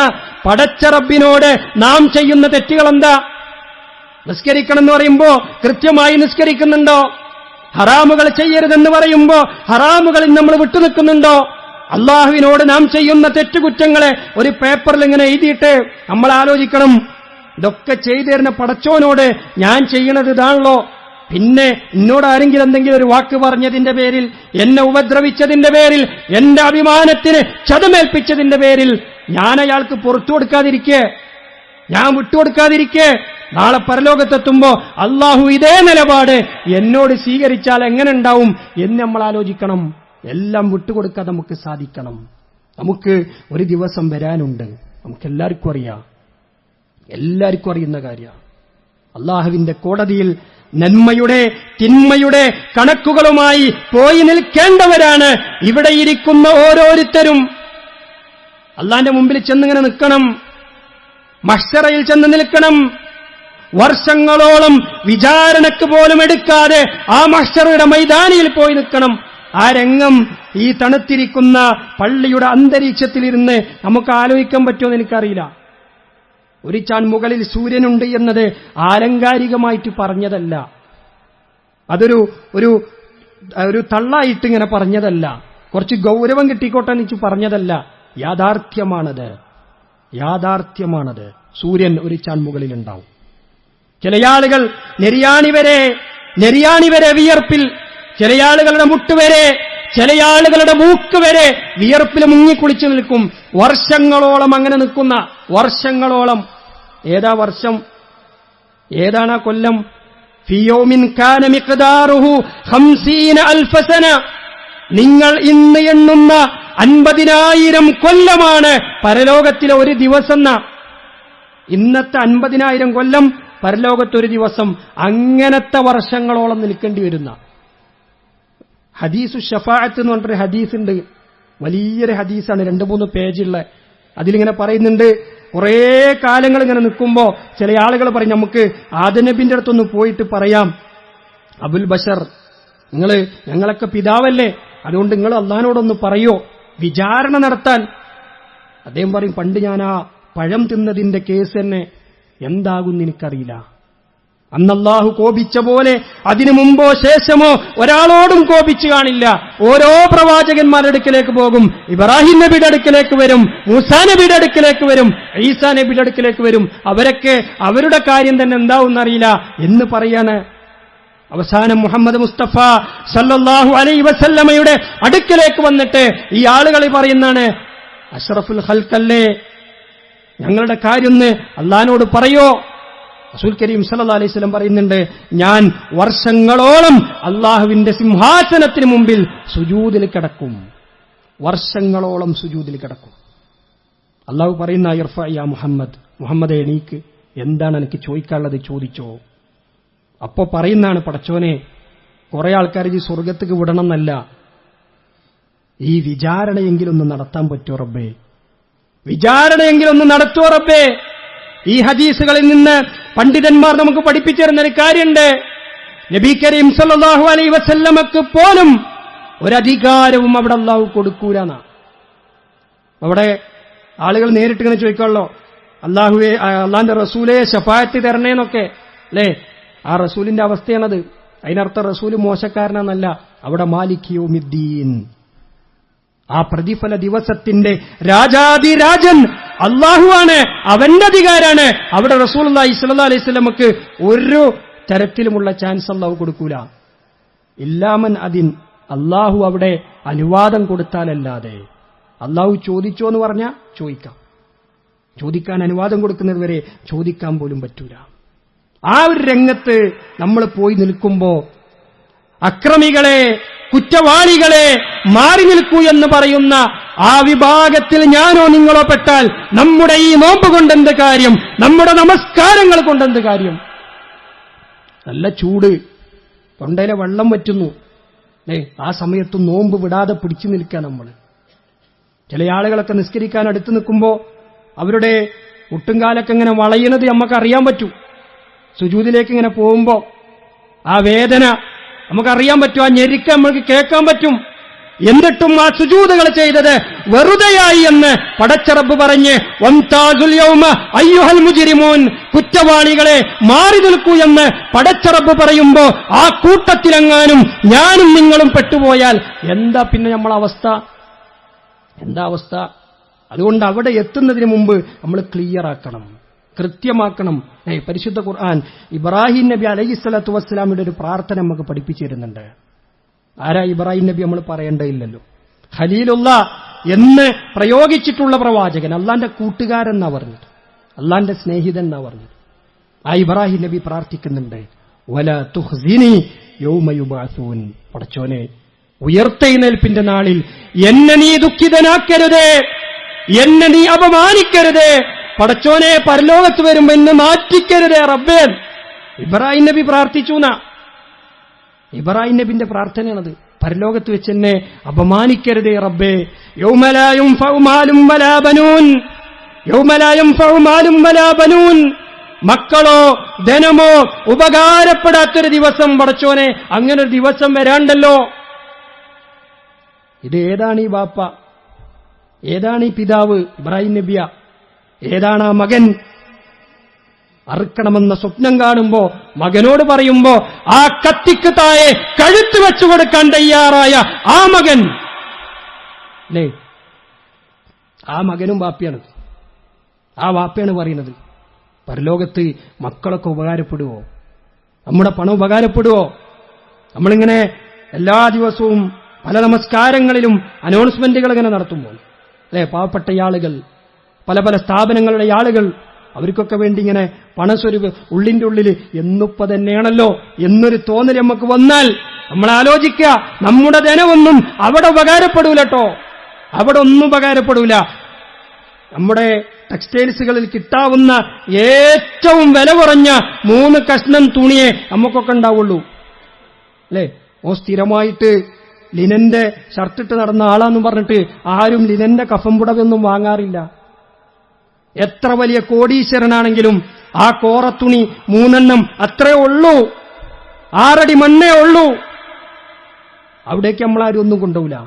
പടച്ച റബ്ബിനോട് നാം ചെയ്യുന്ന തെറ്റുകൾ എന്താ? നിസ്കരിക്കണം എന്ന് പറയുമ്പോ കൃത്യമായി നിസ്കരിക്കുന്നുണ്ടോ? ഹറാമുകൾ ചെയ്യരുതെന്ന് പറയുമ്പോ ഹറാമുകളിൽ നമ്മൾ വിട്ടുനിൽക്കുന്നുണ്ടോ? അള്ളാഹുവിനോട് നാം ചെയ്യുന്ന തെറ്റുകുറ്റങ്ങളെ ഒരു പേപ്പറിൽ ഇങ്ങനെ എഴുതിയിട്ട് നമ്മൾ ആലോചിക്കണം, ഇതൊക്കെ ചെയ്തു തരുന്ന പടച്ചോനോട് ഞാൻ ചെയ്യണത് ഇതാണല്ലോ. പിന്നെ എന്നോട് ആരെങ്കിലും എന്തെങ്കിലും ഒരു വാക്ക് പറഞ്ഞതിന്റെ പേരിൽ, എന്നെ ഉപദ്രവിച്ചതിന്റെ പേരിൽ, എന്റെ അഭിമാനത്തിന് ക്ഷതമേൽപ്പിച്ചതിന്റെ പേരിൽ ഞാൻ അയാൾക്ക് പുറത്തു കൊടുക്കാതിരിക്കേ, ഞാൻ വിട്ടുകൊടുക്കാതിരിക്കേ, നാളെ പരലോകത്തെത്തുമ്പോ അള്ളാഹു ഇതേ നിലപാട് എന്നോട് സ്വീകരിച്ചാൽ എങ്ങനെ ഉണ്ടാവും എന്ന് നമ്മൾ ആലോചിക്കണം. എല്ലാം വിട്ടുകൊടുക്കാൻ നമുക്ക് സാധിക്കണം. നമുക്ക് ഒരു ദിവസം വരാനുണ്ട്, നമുക്കെല്ലാവർക്കും അറിയാം, എല്ലാവർക്കും അറിയുന്ന കാര്യമാണ്. അള്ളാഹുവിന്റെ കോടതിയിൽ നന്മയുടെ തിന്മയുടെ കണക്കുകളുമായി പോയി നിൽക്കേണ്ടവരാണ് ഇവിടെ ഇരിക്കുന്ന ഓരോരുത്തരും. അള്ളാന്റെ മുമ്പിൽ ചെന്നിങ്ങനെ നിൽക്കണം, മഹ്ശറയിൽ ചെന്ന് നിൽക്കണം. വർഷങ്ങളോളം വിചാരണക്ക് പോലും എടുക്കാതെ ആ മഹ്ശറയുടെ മൈതാനിയിൽ പോയി നിൽക്കണം. ആ രംഗം ഈ തണുത്തിരിക്കുന്ന പള്ളിയുടെ അന്തരീക്ഷത്തിലിരുന്ന് നമുക്ക് ആലോചിക്കാൻ പറ്റുമെന്ന് എനിക്കറിയില്ല. ഒരു ചാൺ മുകളിൽ സൂര്യനുണ്ട് എന്നത് ആലങ്കാരികമായിട്ട് പറഞ്ഞതല്ല, അതൊരു ഒരു ഒരു തള്ളായിട്ട് ഇങ്ങനെ പറഞ്ഞതല്ല, കുറച്ച് ഗൗരവം കിട്ടിക്കോട്ടെ എന്ന് പറഞ്ഞതല്ല. യാഥാർത്ഥ്യമാണത്, യാഥാർത്ഥ്യമാണത്. സൂര്യൻ ഒരു ചാൺ മുകളിലുണ്ടാവും. ചില ആളുകൾ നെരിയാണി വരെ വിയർപ്പിൽ, ചില ആളുകളുടെ മുട്ടുവരെ, ചില ആളുകളുടെ മൂക്ക് വരെ വിയർപ്പിൽ മുങ്ങിക്കുളിച്ചു നിൽക്കും. വർഷങ്ങളോളം അങ്ങനെ നിൽക്കുന്ന, വർഷങ്ങളോളം. ഏതാ വർഷം? ഏതാണ് ആ കൊല്ലം? ഫീ യൗമിൻ കാന മിഖ്ദാറുഹു 50,000 സന. നിങ്ങൾ ഇന്ന് എണ്ണുന്ന 50,000 കൊല്ലമാണ് പരലോകത്തിലെ ഒരു ദിവസം. ഇന്നത്തെ 50,000 കൊല്ലം പരലോകത്തൊരു ദിവസം. അങ്ങനത്തെ വർഷങ്ങളോളം നിൽക്കേണ്ടി വരുന്ന ഹദീസു ഷഫാഅത്ത് എന്ന് പറഞ്ഞൊരു ഹദീസുണ്ട്. വലിയൊരു ഹദീസാണ്, 2-3 പേജുള്ള. അതിലിങ്ങനെ പറയുന്നുണ്ട്, കുറേ കാലങ്ങൾ ഇങ്ങനെ നിൽക്കുമ്പോ ചില ആളുകൾ പറയും, നമുക്ക് ആദനബിന്റെ അടുത്തൊന്ന് പോയിട്ട് പറയാം, അബുൽ ബഷർ, ഞങ്ങളൊക്കെ പിതാവല്ലേ, അതുകൊണ്ട് നിങ്ങൾ അള്ളാഹിനോടൊന്ന് പറയോ വിചാരണ നടത്താൻ. അദ്ദേഹം പറയും, പണ്ട് ഞാൻ ആ പഴം തിന്നതിന്റെ കേസ് തന്നെ എന്താകും എനിക്കറിയില്ല. അന്നല്ലാഹു കോപിച്ച പോലെ അതിനു മുമ്പോ ശേഷമോ ഒരാളോടും കോപിച്ചു കാണില്ല. ഓരോ പ്രവാചകന്മാരുടെ അടുക്കിലേക്ക് പോകും. ഇബ്രാഹിം നബിയുടെ അടുക്കിലേക്ക് വരും, മൂസാ നബിയുടെ അടുക്കിലേക്ക് വരും, ഈസാ നബിയുടെ അടുക്കിലേക്ക് വരും. അവരൊക്കെ അവരുടെ കാര്യം തന്നെ എന്താവുമെന്നറിയില്ല എന്ന് പറയാണ്. അവസാനം മുഹമ്മദ് മുസ്തഫ സല്ലല്ലാഹു അലൈഹി വസല്ലമയുടെ അടുക്കിലേക്ക് വന്നിട്ട് ഈ ആളുകൾ പറയുന്നതാണ്, അഷ്റഫുൽ ഖൽഖല്ലേ, ഞങ്ങളുടെ കാര്യം അള്ളാഹിനോട് പറയോ. റസൂൽ കരീം സല്ലല്ലാഹു അലൈഹി വസല്ലം പറയുന്നുണ്ട്, ഞാൻ വർഷങ്ങളോളം അള്ളാഹുവിന്റെ സിംഹാസനത്തിന് മുമ്പിൽ സുജൂദിൽ കിടക്കും. വർഷങ്ങളോളം സുജൂദിൽ കിടക്കും. അള്ളാഹു പറയുന്ന, ഇർഫ യാ മുഹമ്മദ്, മുഹമ്മദേ എണീക്ക്, എന്താണ് എനിക്ക് ചോദിക്കാനുള്ളത് ചോദിച്ചോ. അപ്പോ പറയുന്നതാണ്, പടച്ചോനെ, കുറെ ആൾക്കാർ ഈ സ്വർഗത്തേക്ക് വിടണം എന്നല്ല, ഈ വിചാരണയെങ്കിലും ഒന്ന് നടത്താൻ പറ്റുമോ റബ്ബേ, വിചാരണയെങ്കിലും ഒന്ന് നടത്തുമോ റബ്ബേ. ഈ ഹദീസുകളിൽ നിന്ന് പണ്ഡിതന്മാർ നമുക്ക് പഠിപ്പിച്ചു തരുന്നൊരു കാര്യമുണ്ട്. നബി കരീം സല്ലല്ലാഹു അലൈഹി വസല്ലമക്ക് പോലും ഒരധികാരവും അവിടെ അല്ലാഹു കൊടുക്കൂലെന്നാ. അവിടെ ആളുകൾ നേരിട്ട് ഇങ്ങനെ ചോദിക്കാമല്ലോ, അല്ലാഹുവേ, അള്ളാന്റെ റസൂലേ ശഫാഅത്ത് തരണേന്നൊക്കെ അല്ലേ. ആ റസൂലിന്റെ അവസ്ഥയാണത്. അതിനർത്ഥം റസൂല് മോശക്കാരനെന്നല്ല. അവിടെ മാലിക് യൗമിദ്ദീൻ, ആ പ്രതിഫല ദിവസത്തിന്റെ രാജാതിരാജൻ അള്ളാഹുവാണ്, അവന്റെ അധികാരാണ്. അവിടെ റസൂലുള്ളാഹി സ്വല്ലല്ലാഹു അലൈഹി വസല്ലമക്ക് ഒരു തരത്തിലുമുള്ള ചാൻസ് അള്ളാഹു കൊടുക്കൂല. ഇല്ലാമൻ അതിൻ, അള്ളാഹു അവിടെ അനുവാദം കൊടുത്താലല്ലാതെ. അള്ളാഹു ചോദിച്ചോ എന്ന് പറഞ്ഞാൽ ചോദിക്കാം, ചോദിക്കാൻ അനുവാദം കൊടുക്കുന്നത് വരെ ചോദിക്കാൻ പോലും പറ്റൂല. ആ ഒരു രംഗത്ത് നമ്മൾ പോയി നിൽക്കുമ്പോ അക്രമികളെ, കുറ്റവാളികളെ മാറി നിൽക്കൂ എന്ന് പറയുന്ന ആ വിഭാഗത്തിൽ ഞാനോ നിങ്ങളോ പെട്ടാൽ നമ്മുടെ ഈ നോമ്പ് കൊണ്ടെന്ത് കാര്യം, നമ്മുടെ നമസ്കാരങ്ങൾ കൊണ്ടെന്ത് കാര്യം. നല്ല ചൂട്, തൊണ്ടയിലെ വെള്ളം വറ്റുന്നു, ആ സമയത്ത് നോമ്പ് വിടാതെ പിടിച്ചു നിൽക്കുക നമ്മൾ. ചില ആളുകളൊക്കെ നിസ്കരിക്കാൻ അടുത്ത് നിൽക്കുമ്പോ അവരുടെ മുട്ടുംകാലൊക്കെ ഇങ്ങനെ വളയുന്നത് നമുക്കറിയാൻ പറ്റൂ. സുജൂദിലേക്ക് ഇങ്ങനെ പോകുമ്പോ ആ വേദന നമുക്കറിയാൻ പറ്റും, ആ ഞെരുക്കം നമുക്ക് കേൾക്കാൻ പറ്റും. എന്നിട്ടും ആ സുജൂദുകൾ ചെയ്തത് വെറുതെയായി എന്ന് പടച്ചറബ് പറഞ്ഞ്, വംതാസുൽ യൗമ അയ്യുഹൽ മുജ്രിമൂൻ, കുറ്റവാളികളെ മാറി നിൽക്കൂ എന്ന് പടച്ചറബ് പറയുമ്പോ ആ കൂട്ടത്തിലെങ്ങാനും ഞാനും നിങ്ങളും പെട്ടുപോയാൽ എന്താ പിന്നെ നമ്മളെ അവസ്ഥ? എന്താ അവസ്ഥ? അതുകൊണ്ട് അവിടെ എത്തുന്നതിന് മുമ്പ് നമ്മൾ ക്ലിയർ ആക്കണം, കൃത്യമാക്കണം. പരിശുദ്ധ ഖുർആൻ ഇബ്രാഹിം നബി അലൈഹിസ്സലാത്തു വസ്സലാമിയുടെ ഒരു പ്രാർത്ഥന നമുക്ക് പഠിപ്പിച്ചു തരുന്നുണ്ട്. ആരാ ഇബ്രാഹിം നബി? നമ്മൾ പറയേണ്ടതില്ലല്ലോ. ഖലീലുള്ള എന്ന് പ്രയോഗിച്ചിട്ടുള്ള പ്രവാചകൻ, അള്ളാന്റെ കൂട്ടുകാരെന്നാ പറഞ്ഞത്, അള്ളാന്റെ സ്നേഹിതൻ എന്നാ പറഞ്ഞത്. ആ ഇബ്രാഹിം നബി പ്രാർത്ഥിക്കുന്നുണ്ട്, വലാ തുഖ്സിനി യൗമ യുബഅസൂൻ, പടച്ചോനെ ഉയർത്തെഴുന്നേൽപ്പിന്റെ നാളിൽ എന്നെ നീ ദുഃഖിതനാക്കരുതേ, എന്നെ നീ അപമാനിക്കരുതേ, പടച്ചോനെ പരലോകത്ത് വരുമ്പോ എന്നെ മാറ്റിക്കരുതേ റബ്ബേ. ഇബ്രാഹിം നബി പ്രാർത്ഥിച്ചു. ഇബ്രാഹിം നബിന്റെ പ്രാർത്ഥനയാണത്. പരലോകത്ത് വെച്ച് എന്നെ അപമാനിക്കരുതേ റബ്ബേ. യൗമ ലാ യൻഫഉ മാലും വലാ ബനൂൻ, യൗമ ലാ യൻഫഉ മാലും വലാ ബനൂൻ, മക്കളോ ധനമോ ഉപകാരപ്പെടാത്തൊരു ദിവസം പടച്ചോനെ, അങ്ങനെ ഒരു ദിവസം വരാണ്ടല്ലോ. ഇത് ഏതാണ് ഈ ബാപ്പ? ഏതാണ് ഈ പിതാവ്? ഇബ്രാഹിം നബിയ. ഏതാണ് ആ മകൻ? അറുക്കണമെന്ന സ്വപ്നം കാണുമ്പോ മകനോട് പറയുമ്പോ ആ കത്തിക്ക് താഴെ കഴുത്ത് വെച്ചു കൊടുക്കാൻ തയ്യാറായ ആ മകൻ അല്ലേ? ആ മകനും വാപ്പയാണ്, ആ വാപ്പയാണ് പറയുന്നത്. പരലോകത്ത് മക്കളൊക്കെ ഉപകാരപ്പെടുവോ? നമ്മുടെ പണം ഉപകാരപ്പെടുവോ? നമ്മളിങ്ങനെ എല്ലാ ദിവസവും പല നമസ്കാരങ്ങളിലും അനൗൺസ്മെന്റുകൾ ഇങ്ങനെ നടത്തുമ്പോൾ അല്ലെ, പാവപ്പെട്ട ആളുകൾ, പല പല സ്ഥാപനങ്ങളുടെ ആളുകൾ, അവർക്കൊക്കെ വേണ്ടി ഇങ്ങനെ പണസ്വരൂപ ഉള്ളിന്റെ ഉള്ളിൽ എന്നിപ്പോ തന്നെയാണല്ലോ എന്നൊരു തോന്നൽ നമുക്ക് വന്നാൽ നമ്മൾ ആലോചിക്കുക, നമ്മുടെ ധനമൊന്നും അവിടെ ഉപകാരപ്പെടൂലട്ടോ, അവിടെ ഒന്നും ഉപകാരപ്പെടൂല. നമ്മുടെ ടെക്സ്റ്റൈൽസുകളിൽ കിട്ടാവുന്ന ഏറ്റവും വില കുറഞ്ഞ 3 കഷ്ണം തുണിയെ നമുക്കൊക്കെ ഉണ്ടാവുള്ളൂ അല്ലേ. സ്ഥിരമായിട്ട് ലിനന്റെ ഷർട്ടിട്ട് നടന്ന ആളാന്ന് പറഞ്ഞിട്ട് ആരും ലിനന്റെ കഫംപുടവൊന്നും വാങ്ങാറില്ല. എത്ര വലിയ കോടീശ്വരനാണെങ്കിലും ആ കോറത്തുണി 3 എണ്ണം അത്രേ ഉള്ളൂ, 6 അടി മണ്ണേ ഉള്ളൂ. അവിടേക്ക് നമ്മളാരും ഒന്നും കൊണ്ടുപോകില്ല.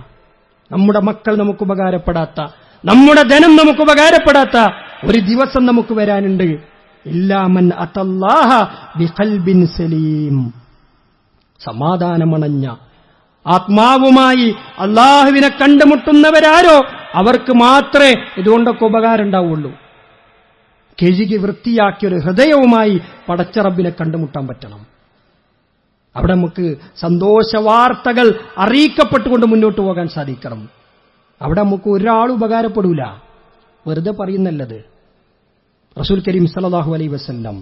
നമ്മുടെ മക്കൾ നമുക്ക് ഉപകാരപ്പെടാത്ത, നമ്മുടെ ധനം നമുക്ക് ഉപകാരപ്പെടാത്ത ഒരു ദിവസം നമുക്ക് വരാനുണ്ട്. ഇല്ലാമൻ അത്തല്ലാഹ ബിഖൽബിൻ സലീം, സമാധാനമണഞ്ഞ ആത്മാവുമായി അള്ളാഹുവിനെ കണ്ടുമുട്ടുന്നവരാരോ അവർക്ക് മാത്രമേ ഇതുകൊണ്ടൊക്കെ ഉപകാരം ഉണ്ടാവുള്ളൂ. കെഴുകി വൃത്തിയാക്കിയൊരു ഹൃദയവുമായി പടച്ച റബ്ബിനെ കണ്ടുമുട്ടാൻ പറ്റണം. അവിടെ നമുക്ക് സന്തോഷ വാർത്തകൾ അറിയിക്കപ്പെട്ടുകൊണ്ട് മുന്നോട്ട് പോകാൻ സാധിക്കണം. അവിടെ നമുക്ക് ഒരാളും ഉപകാരപ്പെടൂല, വെറുതെ പറയുന്നല്ലത്. റസൂൽ കരീം സല്ലല്ലാഹു അലൈഹി വസല്ലം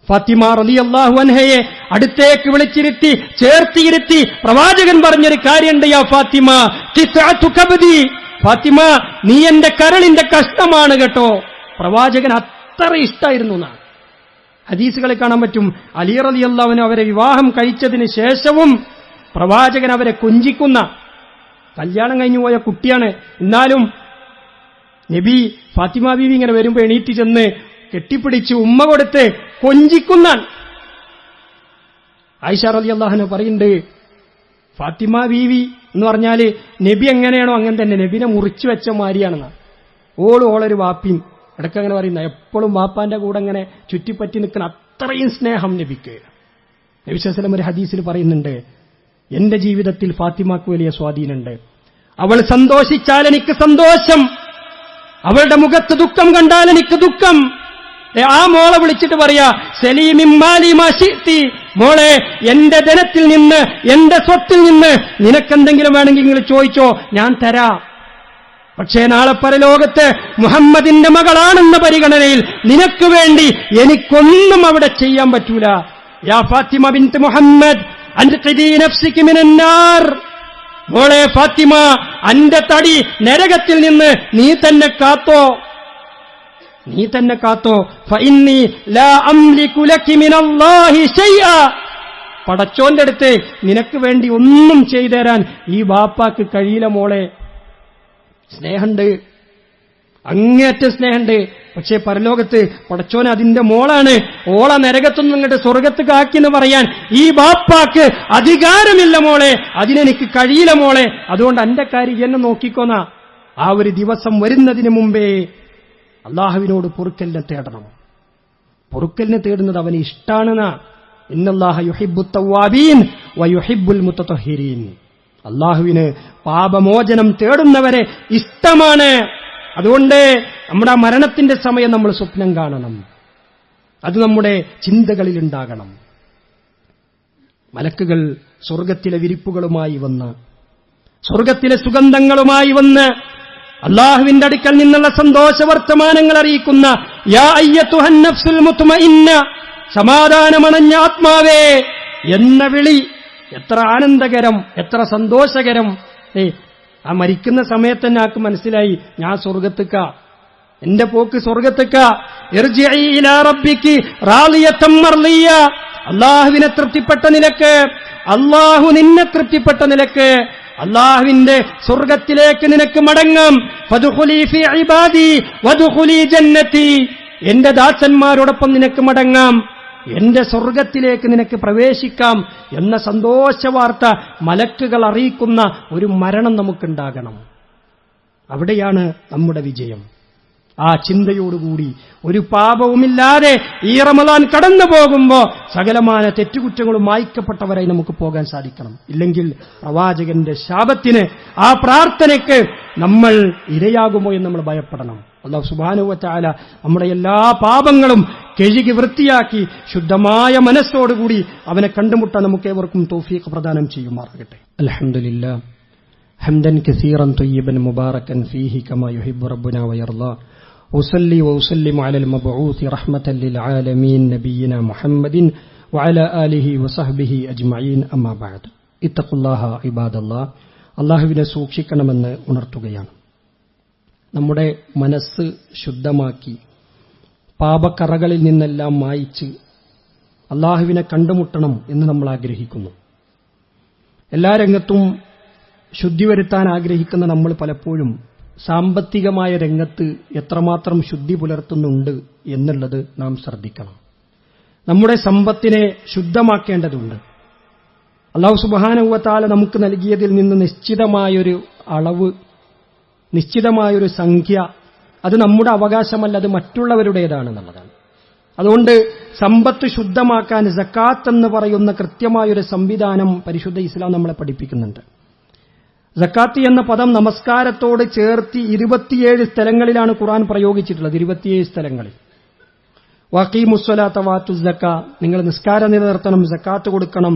ഫാത്തിമ റളിയല്ലാഹു അൻഹയെ അടുത്തേക്ക് വിളിച്ചിരുത്തി, ചേർത്തിയിരുത്തി പ്രവാചകൻ പറഞ്ഞൊരു കാര്യമുണ്ട്. യാ ഫാത്തിമ ഖിത്അതു കബ്ദി, ഫാത്തിമ നീ എന്റെ കരളിന്റെ കഷ്ണമാണ് കേട്ടോ. പ്രവാചകൻ അത്ര ഇഷ്ടായിരുന്നു എന്നാണ് ഹദീസുകളിൽ കാണാൻ പറ്റും. അലി റളിയല്ലാഹു അൻഹു അവരെ വിവാഹം കഴിച്ചതിന് ശേഷവും പ്രവാചകൻ അവരെ കൊഞ്ചിക്കുന്ന, കല്യാണം കഴിഞ്ഞു പോയ കുട്ടിയാണ്, എന്നാലും നബി ഫാത്തിമ ബീവി ഇങ്ങനെ വരുമ്പോ എണീറ്റ് ചെന്ന് കെട്ടിപ്പിടിച്ച് ഉമ്മ കൊടുത്ത് കൊഞ്ചിക്കുന്ന. ആയിഷ റളിയല്ലാഹു അൻഹ പറയുന്നുണ്ട്, ഫാത്തിമ ബീവി എന്ന് പറഞ്ഞാല് നബി എങ്ങനെയാണോ അങ്ങനെ തന്നെ നബിനെ മുറിച്ചു വെച്ച മാതിരിയാണെന്ന. ഓളൊരു വാപ്പിയും ഇടയ്ക്ക് അങ്ങനെ പറയുന്ന, എപ്പോഴും വാപ്പാന്റെ കൂടെ അങ്ങനെ ചുറ്റിപ്പറ്റി നിൽക്കുന്ന അത്രയും സ്നേഹം നബിക്ക്. നബി സല്ലല്ലാഹു അലൈഹി വസല്ലം ഒരു ഹദീസിൽ പറയുന്നുണ്ട്, എന്റെ ജീവിതത്തിൽ ഫാത്തിമാക്ക് വലിയ സ്വാധീനമുണ്ട്. അവൾ സന്തോഷിച്ചാൽ എനിക്ക് സന്തോഷം, അവളുടെ മുഖത്ത് ദുഃഖം കണ്ടാൽ എനിക്ക് ദുഃഖം. ആ മോളെ വിളിച്ചിട്ട് പറയാ, സലീമിമ്മാലി മാശിത്തി, മോളെ എന്റെ ധനത്തിൽ നിന്ന്, എന്റെ സ്വത്തിൽ നിന്ന് നിനക്കെന്തെങ്കിലും വേണമെങ്കിൽ നിങ്ങൾ ചോദിച്ചോ, ഞാൻ തരാം. പക്ഷേ നാളെ പരലോകത്ത് മുഹമ്മദിന്റെ മകളാണെന്ന പരിഗണനയിൽ നിനക്ക് വേണ്ടി എനിക്കൊന്നും അവിടെ ചെയ്യാൻ പറ്റൂല. യാ ഫാത്തിമ ബിൻത് മുഹമ്മദ് അൻഖിദി നഫ്സിക മിനന്നാർ, മോളെ ഫാത്തിമ അന്റെ തടി നരകത്തിൽ നിന്ന് നീ തന്നെ കാത്തോ, നീ തന്നെ കാത്തോ. ഫഇന്നി ലാ അംലികു ലകി മിനല്ലാഹി ശൈഅ, പടച്ചോന്റെ അടുത്ത് നിനക്ക് വേണ്ടി ഒന്നും ചെയ്തു തരാൻ ഈ ബാപ്പാക്ക് കഴിയില്ല മോളെ. സ്നേഹമുണ്ട്, അങ്ങേയറ്റ സ്നേഹമുണ്ട്. പക്ഷേ പരലോകത്ത് പടച്ചോൻ അതിന്റെ മോളാണ്, ഓള നരകത്തൊന്നും ഇങ്ങോട്ട് സ്വർഗത്ത് കാക്കിന്ന് പറയാൻ ഈ ബാപ്പാക്ക് അധികാരമില്ല മോളെ, അതിനെനിക്ക് കഴിയില്ല മോളെ. അതുകൊണ്ട് എന്റെ കാര്യം എന്നെ നോക്കിക്കോന്ന. ആ ഒരു ദിവസം വരുന്നതിന് മുമ്പേ അള്ളാഹുവിനോട് പൊറുക്കലിനെ തേടണം. പൊറുക്കലിനെ തേടുന്നത് അവന് ഇഷ്ടാണെന്നാ. ഇന്നല്ലാഹ യുഹിബ്ബുത് തവ്വാബീൻ വയുഹിബ്ബുൽ മുതതഹിരീൻ, അള്ളാഹുവിന് പാപമോചനം തേടുന്നവരെ ഇഷ്ടമാണ്. അതുകൊണ്ട് നമ്മുടെ മരണത്തിന്റെ സമയം നമ്മൾ സ്വപ്നം കാണണം, അത് നമ്മുടെ ചിന്തകളിൽ ഉണ്ടാകണം. മലക്കുകൾ സ്വർഗത്തിലെ വിരിപ്പുകളുമായി വന്ന്, സ്വർഗത്തിലെ സുഗന്ധങ്ങളുമായി വന്ന് അള്ളാഹുവിന്റെ അടുക്കൽ നിന്നുള്ള സന്തോഷ വർത്തമാനങ്ങൾ അറിയിക്കുന്ന യാ അയ്യത്തുഹൻ നഫ്സുൽ മുത്മഇന്ന, സമാധാനമണഞ്ഞ ആത്മാവേ എന്ന വിളി എത്ര ആനന്ദകരം, എത്ര സന്തോഷകരം. ആ മരിക്കുന്ന സമയത്ത് തന്നെ ആൾക്ക് മനസ്സിലായി, ഞാൻ സ്വർഗത്തുക്ക, എന്റെ പോക്ക് സ്വർഗത്തുക്ക. ഇർജിഇ ഇലാ റബ്ബികി റാളിയതൻ മർളിയ, അള്ളാഹുവിനെ തൃപ്തിപ്പെട്ട നിലക്ക്, അള്ളാഹു നിന്നെ തൃപ്തിപ്പെട്ട നിലക്ക് അള്ളാഹുവിന്റെ സ്വർഗത്തിലേക്ക് നിനക്ക് മടങ്ങാം. ഫദ്ഖുലി ഫീ ഇബാദി വദ്ഖുലി ജന്നതി, എന്റെ ദാസന്മാരോടൊപ്പം നിനക്ക് മടങ്ങാം, എന്റെ സ്വർഗത്തിലേക്ക് നിനക്ക് പ്രവേശിക്കാം എന്ന സന്തോഷ വാർത്ത മലക്കുകൾ അറിയിക്കുന്ന ഒരു മരണം നമുക്കുണ്ടാകണം. അവിടെയാണ് നമ്മുടെ വിജയം. ആ ചിന്തയോടുകൂടി ഒരു പാപവുമില്ലാതെ ഈ റമദാൻ കടന്നു പോകുമ്പോ സകലമായ തെറ്റുകുറ്റങ്ങളും മായ്ക്കപ്പെട്ടവരായി നമുക്ക് പോകാൻ സാധിക്കണം. ഇല്ലെങ്കിൽ പ്രവാചകന്റെ ശാപത്തിന്, ആ പ്രാർത്ഥനയ്ക്ക് നമ്മൾ ഇരയാകുമോ എന്ന് നമ്മൾ ഭയപ്പെടണം. അല്ലാഹു സുബ്ഹാനഹു വ തആല നമ്മുടെ എല്ലാ പാപങ്ങളും കഴുകി വൃത്തിയാക്കി ശുദ്ധമായ മനസ്സോടുകൂടി അവനെ കണ്ടുമുട്ടാൻ നമുക്കേവർക്കും തൗഫീഖ് പ്രദാനം ചെയ്യുമാറാകട്ടെ. അൽഹംദുലില്ലാഹ് ഹംദൻ കസീറൻ ത്വയ്യിബൻ മുബാറകൻ ഫീഹി കമാ യുഹിബ്ബു റബ്ബുനാ വയർളാ. ഉസല്ലി വഉസല്ലിമു അലൽ മബ്ഊസി റഹ്മത്തൻ ലിൽ ആലമീൻ നബിയിനാ മുഹമ്മദിൻ വഅലാ ആലിഹി വസഹ്ബിഹി അജ്മഈൻ. അമ്മാ ബഅദ്. ഇത്തഖുല്ലാഹ ഇബാദല്ലാഹ്. അല്ലാഹുവിനെ സൂക്ഷിക്കണമെന്ന് ഉണർത്തുകയാണ്. നമ്മുടെ മനസ്സ് ശുദ്ധമാക്കി പാപക്കറകളിൽ നിന്നെല്ലാം മായിച്ച് അല്ലാഹുവിനെ കണ്ടുമുട്ടണം എന്ന് നമ്മൾ ആഗ്രഹിക്കുന്നു. എല്ലാ രംഗത്തും ശുദ്ധി വരുത്താൻ ആഗ്രഹിക്കുന്ന നമ്മൾ പലപ്പോഴും സാമ്പത്തികമായ രംഗത്ത് എത്രമാത്രം ശുദ്ധി പുലർത്തുന്നുണ്ട് എന്നുള്ളത് നാം ശ്രദ്ധിക്കണം. നമ്മുടെ സമ്പത്തിനെ ശുദ്ധമാക്കേണ്ടതുണ്ട്. അല്ലാഹു സുബ്ഹാനഹു വ തആല നമുക്ക് നൽകിയതിൽ നിന്ന് നിശ്ചിതമായൊരു അളവ്, നിശ്ചിതമായൊരു സംഖ്യ, അത് നമ്മുടെ അവകാശമല്ല, അത് മറ്റുള്ളവരുടേതാണെന്നുള്ളതാണ്. അതുകൊണ്ട് സമ്പത്ത് ശുദ്ധമാക്കാൻ സക്കാത്ത് എന്ന് പറയുന്ന കൃത്യമായൊരു സംവിധാനം പരിശുദ്ധ ഇസ്ലാം നമ്മളെ പഠിപ്പിക്കുന്നുണ്ട്. സക്കാത്ത് എന്ന പദം നമസ്കാരത്തോട് ചേർത്തി 27 സ്ഥലങ്ങളിലാണ് ഖുർആൻ പ്രയോഗിച്ചിട്ടുള്ളത്. 27 സ്ഥലങ്ങളിൽ. വഖീമുസ്സലാത്ത വാത്തുസ്സക്ക, നിങ്ങൾ നിസ്കാരം നിലനിർത്തണം, സക്കാത്ത് കൊടുക്കണം.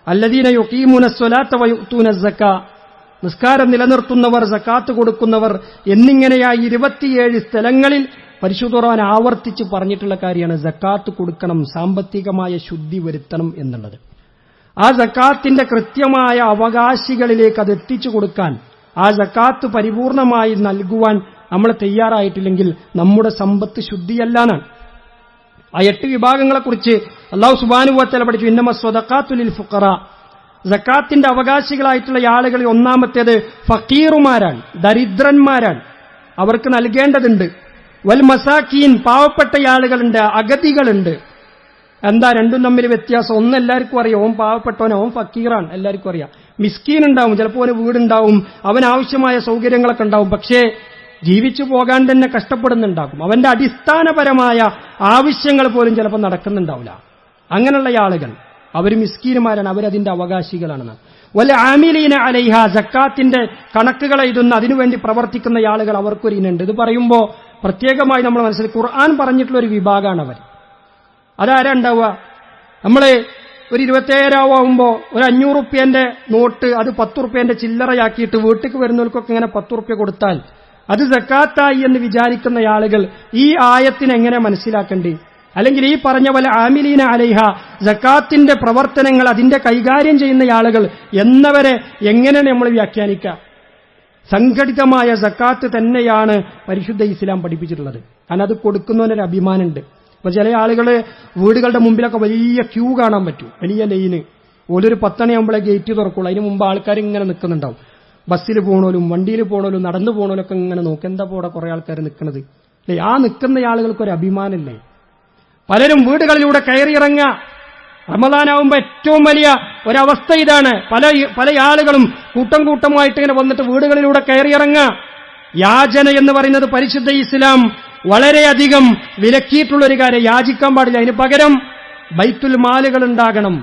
അല്ലദീന യുഖീമുനസ്സലാത്ത വയുഅ്തൂനസ്സക്ക, നിസ്കാരം നിലനിർത്തുന്നവർ, സക്കാത്ത് കൊടുക്കുന്നവർ എന്നിങ്ങനെയായി 27 സ്ഥലങ്ങളിൽ പരിശുദ്ധ ഖുർആൻ ആവർത്തിച്ച് പറഞ്ഞിട്ടുള്ള കാര്യമാണ് സക്കാത്ത് കൊടുക്കണം, സാമ്പത്തികമായ ശുദ്ധി വരുത്തണം എന്നുള്ളത്. ആ സക്കാത്തിന്റെ കൃത്യമായ അവകാശികളിലേക്ക് അത് എത്തിച്ചു കൊടുക്കാൻ, ആ സക്കാത്ത് പരിപൂർണമായി നൽകുവാൻ നമ്മൾ തയ്യാറായിട്ടില്ലെങ്കിൽ നമ്മുടെ സമ്പത്ത് ശുദ്ധിയല്ലാന്നാണ്. ആ 8 വിഭാഗങ്ങളെക്കുറിച്ച് അല്ലാഹു സുബ്ഹാനഹു വ തആല പഠിച്ചു. ഇന്നമ സ്വദഖാത്തു ലിൽ ഫുഖറ, സക്കാത്തിന്റെ അവകാശികളായിട്ടുള്ള ആളുകളിൽ ഒന്നാമത്തേത് ഫക്കീറുമാരാണ്, ദരിദ്രന്മാരാണ്, അവർക്ക് നൽകേണ്ടതുണ്ട്. വൽ മസാക്കീൻ, പാവപ്പെട്ട ആളുകളുണ്ട്, അഗതികളുണ്ട്. എന്താ രണ്ടും തമ്മിൽ വ്യത്യാസം? ഒന്ന് എല്ലാവർക്കും അറിയാം, ഓൻ പാവപ്പെട്ടവനോ, ഓൻ ഫക്കീറാണ്, എല്ലാവർക്കും അറിയാം. മിസ്കീൻ ഉണ്ടാവും, ചിലപ്പോൾ അവന് വീടുണ്ടാവും, അവന് ആവശ്യമായ സൗകര്യങ്ങളൊക്കെ ഉണ്ടാവും, പക്ഷേ ജീവിച്ചു പോകാൻ തന്നെ കഷ്ടപ്പെടുന്നുണ്ടാകും. അവന്റെ അടിസ്ഥാനപരമായ ആവശ്യങ്ങൾ പോലും ചിലപ്പോൾ നടക്കുന്നുണ്ടാവില്ല. അങ്ങനെയുള്ള ആളുകൾ അവർ മിസ്കീന്മാരാണ്, അവരതിന്റെ അവകാശികളാണെന്ന്. വൽ ആമിലീന അലൈഹ, സക്കാത്തിന്റെ കണക്കുകൾ എഴുതുന്ന, അതിനുവേണ്ടി പ്രവർത്തിക്കുന്ന ആളുകൾ, അവർക്കൊരു ഇനുണ്ട്. ഇത് പറയുമ്പോൾ പ്രത്യേകമായി നമ്മൾ മനസ്സിലാക്കി, ഖുർആൻ പറഞ്ഞിട്ടുള്ള ഒരു വിഭാഗമാണ് അവർ. അതാരാ ഉണ്ടാവുക? നമ്മള് ഒരു 27 ആവുമ്പോൾ ഒരു 500 റുപ്യന്റെ നോട്ട് അത് 10 റുപ്യന്റെ ചില്ലറയാക്കിയിട്ട് വീട്ടിലേക്ക് വരുന്നവർക്കൊക്കെ ഇങ്ങനെ 10 റുപ്യ കൊടുത്താൽ അത് സക്കാത്തായി എന്ന് വിചാരിക്കുന്ന ആളുകൾ ഈ ആയത്തിനെ എങ്ങനെ മനസ്സിലാക്കണ്ടേ? അല്ലെങ്കിൽ ഈ പറഞ്ഞ പോലെ ആമിലീന അലൈഹ, സക്കാത്തിന്റെ പ്രവർത്തനങ്ങൾ അതിന്റെ കൈകാര്യം ചെയ്യുന്ന ആളുകൾ എന്നവരെ എങ്ങനെയാണ് നമ്മൾ വ്യാഖ്യാനിക്കുക? സംഘടിതമായ സക്കാത്ത് തന്നെയാണ് പരിശുദ്ധ ഇസ്ലാം പഠിപ്പിച്ചിട്ടുള്ളത്. കാരണം അത് കൊടുക്കുന്നവനൊരു അഭിമാനമുണ്ട്. അപ്പൊ ചില ആളുകൾ വീടുകളുടെ മുമ്പിലൊക്കെ വലിയ ക്യൂ കാണാൻ പറ്റും, വലിയ ലൈന്. ഓലൊരു 10 മണിയാകുമ്പോഴേ ഗേറ്റ് തുറക്കുള്ളൂ. അതിന് മുമ്പ് ആൾക്കാർ ഇങ്ങനെ നിൽക്കുന്നുണ്ടാവും. ബസ്സിൽ പോണോലും വണ്ടിയിൽ പോണോലും നടന്നു പോണോലൊക്കെ ഇങ്ങനെ നോക്കും, എന്താ പോടെ കുറെ ആൾക്കാർ നിൽക്കുന്നത് അല്ലേ? ആ നിൽക്കുന്ന ആളുകൾക്കൊരു അഭിമാനമില്ലേ? പലരും വീടുകളിലൂടെ കയറിയിറങ്ങുക. റമദാനാവുമ്പോ ഏറ്റവും വലിയ ഒരവസ്ഥ ഇതാണ്. പല ആളുകളും കൂട്ടം കൂട്ടമായിട്ട് ഇങ്ങനെ വന്നിട്ട് വീടുകളിലൂടെ കയറിയിറങ്ങുക. യാചന എന്ന് പറയുന്നത് പരിശുദ്ധ ഇസ്ലാം വളരെയധികം വിലക്കിയിട്ടുള്ളൊരു കാര്യം. യാചിക്കാൻ പാടില്ല. അതിന് പകരം ബൈത്തുൽ മാലുകൾ ഉണ്ടാകണം,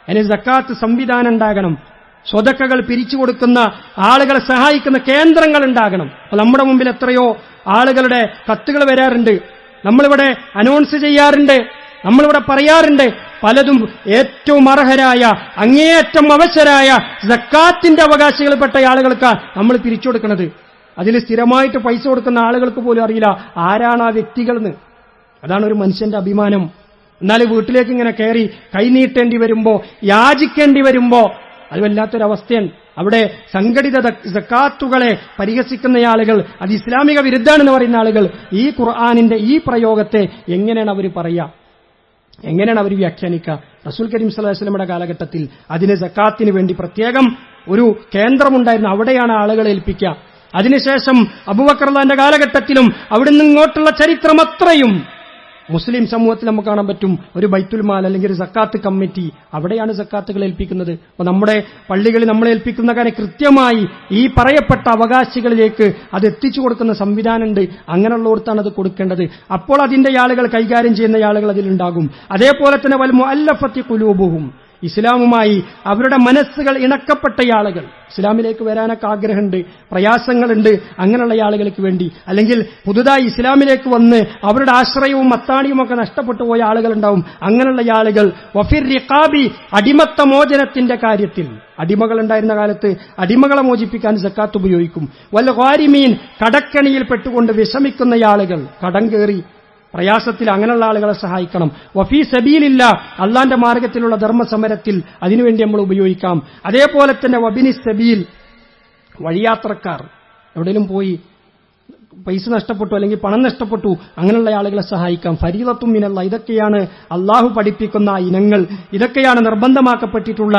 അതിന് സക്കാത്ത് സംവിധാനം ഉണ്ടാകണം, സ്വതക്കകൾ പിരിച്ചു കൊടുക്കുന്ന, ആളുകളെ സഹായിക്കുന്ന കേന്ദ്രങ്ങൾ ഉണ്ടാകണം. അപ്പൊ നമ്മുടെ മുമ്പിൽ എത്രയോ ആളുകളുടെ കത്തുകൾ വരാറുണ്ട്, നമ്മളിവിടെ അനൗൺസ് ചെയ്യാറുണ്ട്, നമ്മളിവിടെ പറയാറുണ്ട്. പലതും ഏറ്റവും അർഹരായ, അങ്ങേയറ്റം അവശരായ സക്കാത്തിന്റെ അവകാശികൾപ്പെട്ട ആളുകൾക്കാണ് നമ്മൾ പിരിച്ചു കൊടുക്കുന്നത്. അതിൽ സ്ഥിരമായിട്ട് പൈസ കൊടുക്കുന്ന ആളുകൾക്ക് പോലും അറിയില്ല ആരാണ് ആ വ്യക്തികളെന്ന്. അതാണ് ഒരു മനുഷ്യന്റെ അഭിമാനം. എന്നാൽ വീട്ടിലേക്ക് ഇങ്ങനെ കയറി കൈനീട്ടേണ്ടി വരുമ്പോ, യാചിക്കേണ്ടി വരുമ്പോ അത് വല്ലാത്തൊരവസ്ഥയാണ്. അവിടെ സംഘടിത സക്കാത്തുകളെ പരിഹസിക്കുന്ന ആളുകൾ, അത് ഇസ്ലാമിക വിരുദ്ധാണെന്ന് പറയുന്ന ആളുകൾ ഈ ഖുർആനിന്റെ ഈ പ്രയോഗത്തെ എങ്ങനെയാണ് അവർ പറയുക, എങ്ങനെയാണ് അവർ വ്യാഖ്യാനിക്കുക? റസൂൽ കരീം സ്വല്ലല്ലാഹു അലൈഹി വസല്ലമയുടെ കാലഘട്ടത്തിൽ അതിന് സക്കാത്തിന് വേണ്ടി പ്രത്യേകം ഒരു കേന്ദ്രമുണ്ടായിരുന്നു, അവിടെയാണ് ആളുകളെ ഏൽപ്പിക്കുക. അതിനുശേഷം അബൂബക്കർ റളിയല്ലാഹുവിന്റെ കാലഘട്ടത്തിലും അവിടുന്ന് ഇങ്ങോട്ടുള്ള ചരിത്രം അത്രയും മുസ്ലിം സമൂഹത്തിൽ നമുക്ക് കാണാൻ പറ്റും. ഒരു ബൈത്തുൽ മാൽ അല്ലെങ്കിൽ ഒരു സക്കാത്ത് കമ്മിറ്റി, അവിടെയാണ് സക്കാത്തുകൾ ഏൽപ്പിക്കുന്നത്. അപ്പൊ നമ്മുടെ പള്ളികളിൽ നമ്മൾ ഏൽപ്പിക്കുന്ന കാര്യം കൃത്യമായി ഈ പറയപ്പെട്ട അവകാശികളിലേക്ക് അത് എത്തിച്ചു കൊടുക്കുന്ന സംവിധാനമുണ്ട്. അങ്ങനെയുള്ളവർത്താണ് അത് കൊടുക്കേണ്ടത്. അപ്പോൾ അതിന്റെ ആളുകൾ, കൈകാര്യം ചെയ്യുന്ന ആളുകൾ അതിലുണ്ടാകും. അതേപോലെ തന്നെ വൽ മുഅല്ലഫത്തി ഖുലൂബുഹും, ഇസ്ലാമുമായി അവരുടെ മനസ്സുകൾ ഇണക്കപ്പെട്ട ആളുകൾ, ഇസ്ലാമിലേക്ക് വരാനൊക്കെ ആഗ്രഹമുണ്ട്, പ്രയാസങ്ങളുണ്ട്, അങ്ങനെയുള്ള ആളുകൾക്ക് വേണ്ടി, അല്ലെങ്കിൽ പുതുതായി ഇസ്ലാമിലേക്ക് വന്ന് അവരുടെ ആശ്രയവും അത്താണിയും ഒക്കെ നഷ്ടപ്പെട്ടു പോയ ആളുകളുണ്ടാവും. അങ്ങനെയുള്ള ആളുകൾ വഫിർ റിഖാബി, അടിമത്ത മോചനത്തിന്റെ കാര്യത്തിൽ, അടിമകൾ ഉണ്ടായിരുന്ന കാലത്ത് അടിമകളെ മോചിപ്പിക്കാൻ സക്കാത്ത് ഉപയോഗിക്കും. വൽ ഖാരിമീൻ, കടക്കണിയിൽ പെട്ടുകൊണ്ട് വിഷമിക്കുന്ന ആളുകൾ, കടം കയറി പ്രയാസത്തിൽ, അങ്ങനെയുള്ള ആളുകളെ സഹായിക്കണം. വഫീ സബീലില്ല, അള്ളാന്റെ മാർഗത്തിലുള്ള ധർമ്മസമരത്തിൽ അതിനുവേണ്ടി നമ്മൾ ഉപയോഗിക്കാം. അതേപോലെ തന്നെ വബിനി സബീൽ, വഴിയാത്രക്കാർ, എവിടെയെങ്കിലും പോയി പൈസ നഷ്ടപ്പെട്ടു അല്ലെങ്കിൽ പണം നഷ്ടപ്പെട്ടു, അങ്ങനെയുള്ള ആളുകളെ സഹായിക്കാം. ഫരീദത്തും മിനല്ലാഹ്, ഇതൊക്കെയാണ് അള്ളാഹു പഠിപ്പിക്കുന്ന ഇനങ്ങൾ, ഇതൊക്കെയാണ് നിർബന്ധമാക്കപ്പെട്ടിട്ടുള്ള